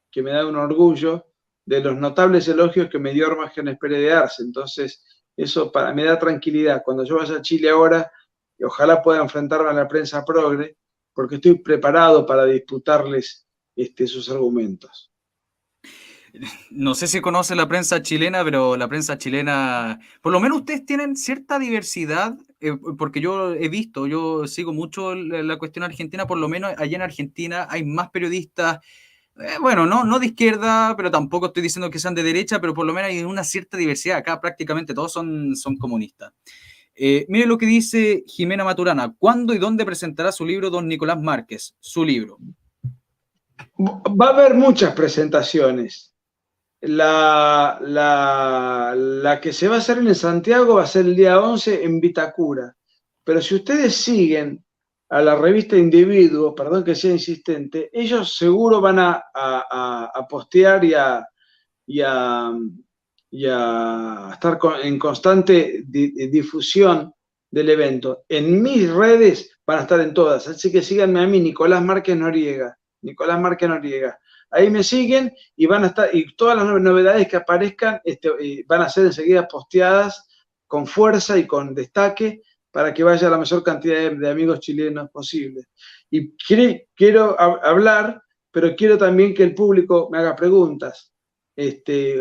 que me da un orgullo, de los notables elogios que me dio Hermógenes Pérez de Arce. Entonces, eso me da tranquilidad. Cuando yo vaya a Chile ahora, ojalá pueda enfrentarme a la prensa progre, porque estoy preparado para disputarles sus argumentos. No sé si conoce la prensa chilena, pero la prensa chilena, por lo menos ustedes tienen cierta diversidad, porque yo he visto, yo sigo mucho la cuestión argentina, por lo menos allá en Argentina hay más periodistas, bueno, no de izquierda, pero tampoco estoy diciendo que sean de derecha, pero por lo menos hay una cierta diversidad. Acá prácticamente todos son comunistas. Mire lo que dice Jimena Maturana. ¿Cuándo y dónde presentará su libro don Nicolás Márquez? Su libro. Va a haber muchas presentaciones. La que se va a hacer en Santiago va a ser el día 11 en Vitacura. Pero si ustedes siguen a la revista Individuo, perdón que sea insistente, ellos seguro van a postear y a estar en constante difusión del evento. En mis redes van a estar en todas, así que síganme a mí, Nicolás Márquez Noriega. Ahí me siguen y van a estar, y todas las novedades que aparezcan van a ser enseguida posteadas con fuerza y con destaque para que vaya la mayor cantidad de amigos chilenos posible. Y quiero hablar, pero quiero también que el público me haga preguntas.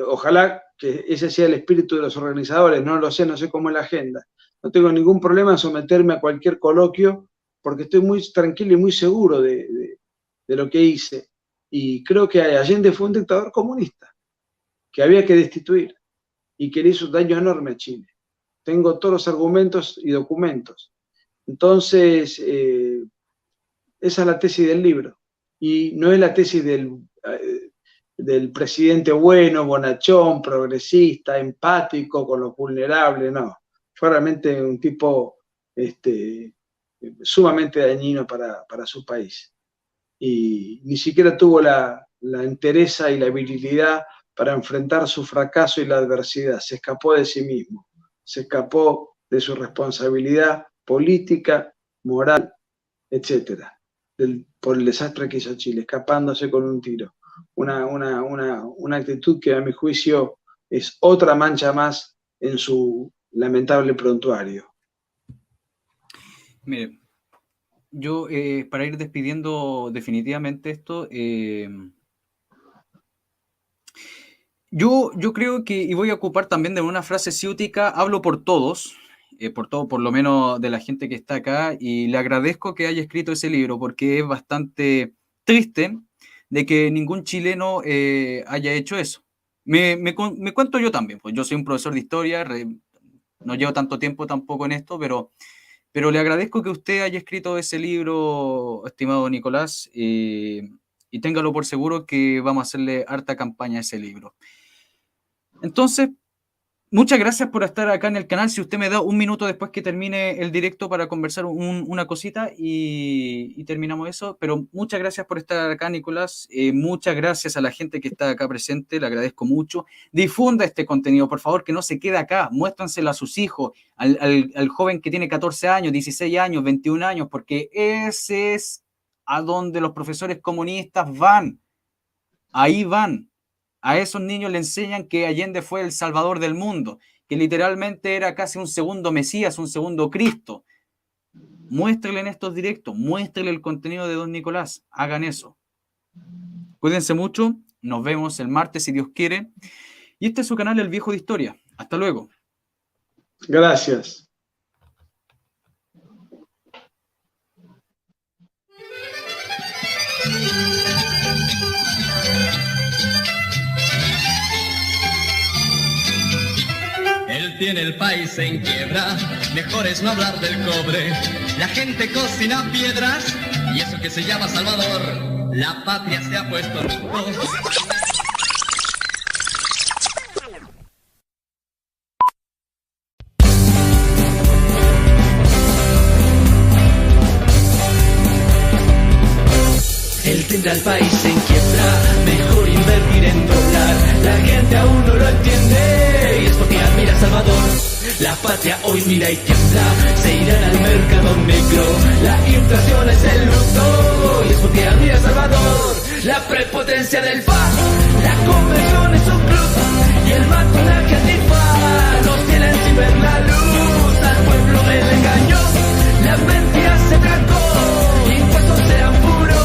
Ojalá que ese sea el espíritu de los organizadores, no lo sé, no sé cómo es la agenda. No tengo ningún problema en someterme a cualquier coloquio porque estoy muy tranquilo y muy seguro de lo que hice. Y creo que Allende fue un dictador comunista que había que destituir y que le hizo un daño enorme a Chile. Tengo todos los argumentos y documentos. Entonces, esa es la tesis del libro. Y no es la tesis del presidente bueno, bonachón, progresista, empático con los vulnerables, no. Fue realmente un tipo sumamente dañino para su país. Y ni siquiera tuvo la entereza y la virilidad para enfrentar su fracaso y la adversidad. Se escapó de sí mismo, se escapó de su responsabilidad política, moral, etcétera, por el desastre que hizo Chile, escapándose con un tiro. Una actitud que a mi juicio es otra mancha más en su lamentable prontuario. Mire, yo, para ir despidiendo definitivamente esto, yo creo que, y voy a ocupar también de una frase ciútica, hablo por todos, por lo menos de la gente que está acá, y le agradezco que haya escrito ese libro, porque es bastante triste de que ningún chileno haya hecho eso. Me cuento yo también, pues yo soy un profesor de historia, no llevo tanto tiempo tampoco en esto, pero le agradezco que usted haya escrito ese libro, estimado Nicolás, y téngalo por seguro que vamos a hacerle harta campaña a ese libro. Entonces, muchas gracias por estar acá en el canal. Si usted me da un minuto después que termine el directo para conversar una cosita y terminamos eso. Pero muchas gracias por estar acá, Nicolás. Muchas gracias a la gente que está acá presente. Le agradezco mucho. Difunda este contenido, por favor, que no se quede acá. Muéstranselo a sus hijos, al joven que tiene 14 años, 16 años, 21 años, porque ese es a donde los profesores comunistas van. Ahí van. A esos niños le enseñan que Allende fue el salvador del mundo, que literalmente era casi un segundo Mesías, un segundo Cristo. muéstrenle en estos directos, muéstrenle el contenido de don Nicolás, hagan eso. Cuídense mucho, nos vemos el martes si Dios quiere. Y este es su canal El Viejo de Historia. Hasta luego. Gracias. Él tiene el país en quiebra, mejor es no hablar del cobre. La gente cocina piedras y eso que se llama Salvador. La patria se ha puesto luto. Él tendrá el país en quiebra, mejor invertir en dólar. La gente aún no lo entiende y es porque admira a Salvador. La patria hoy mira y tiembla, se irán al mercado negro. La inflación es el luto y es porque admira a Salvador. La prepotencia del FA, la conversión es un club y el maquillaje antifa nos tienen sin ver la luz. Al pueblo él engañó, la mentira se trancó, impuestos serán puros.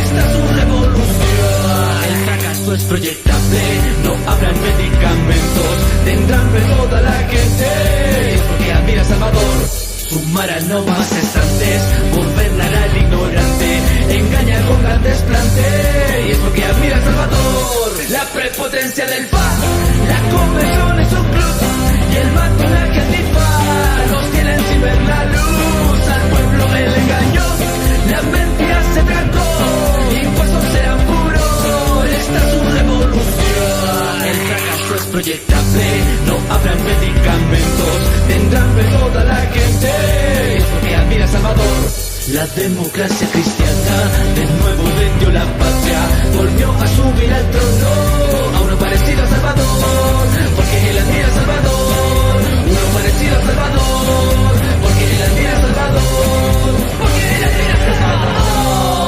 Esta es su revolución. El fracaso es proyectable, no habrán medicamentos, tendrán hambre toda la gente. Es porque admira a Salvador. Sumarán no más cesantes, gobernar al ignorante, engañar con grandes plantes. Y es porque admira a Salvador. La prepotencia del FA, la conversión es un club y el maquillaje antifa nos tienen sin ver la luz. Al pueblo él engañó, la mentira se trancó, impuestos serán puros, esta es su revolución. El fracaso es proyectable, no habrán medicamentos, tendrán hambre toda la gente, es porque admira a Salvador. La democracia cristiana de nuevo vendió la patria, volvió a subir al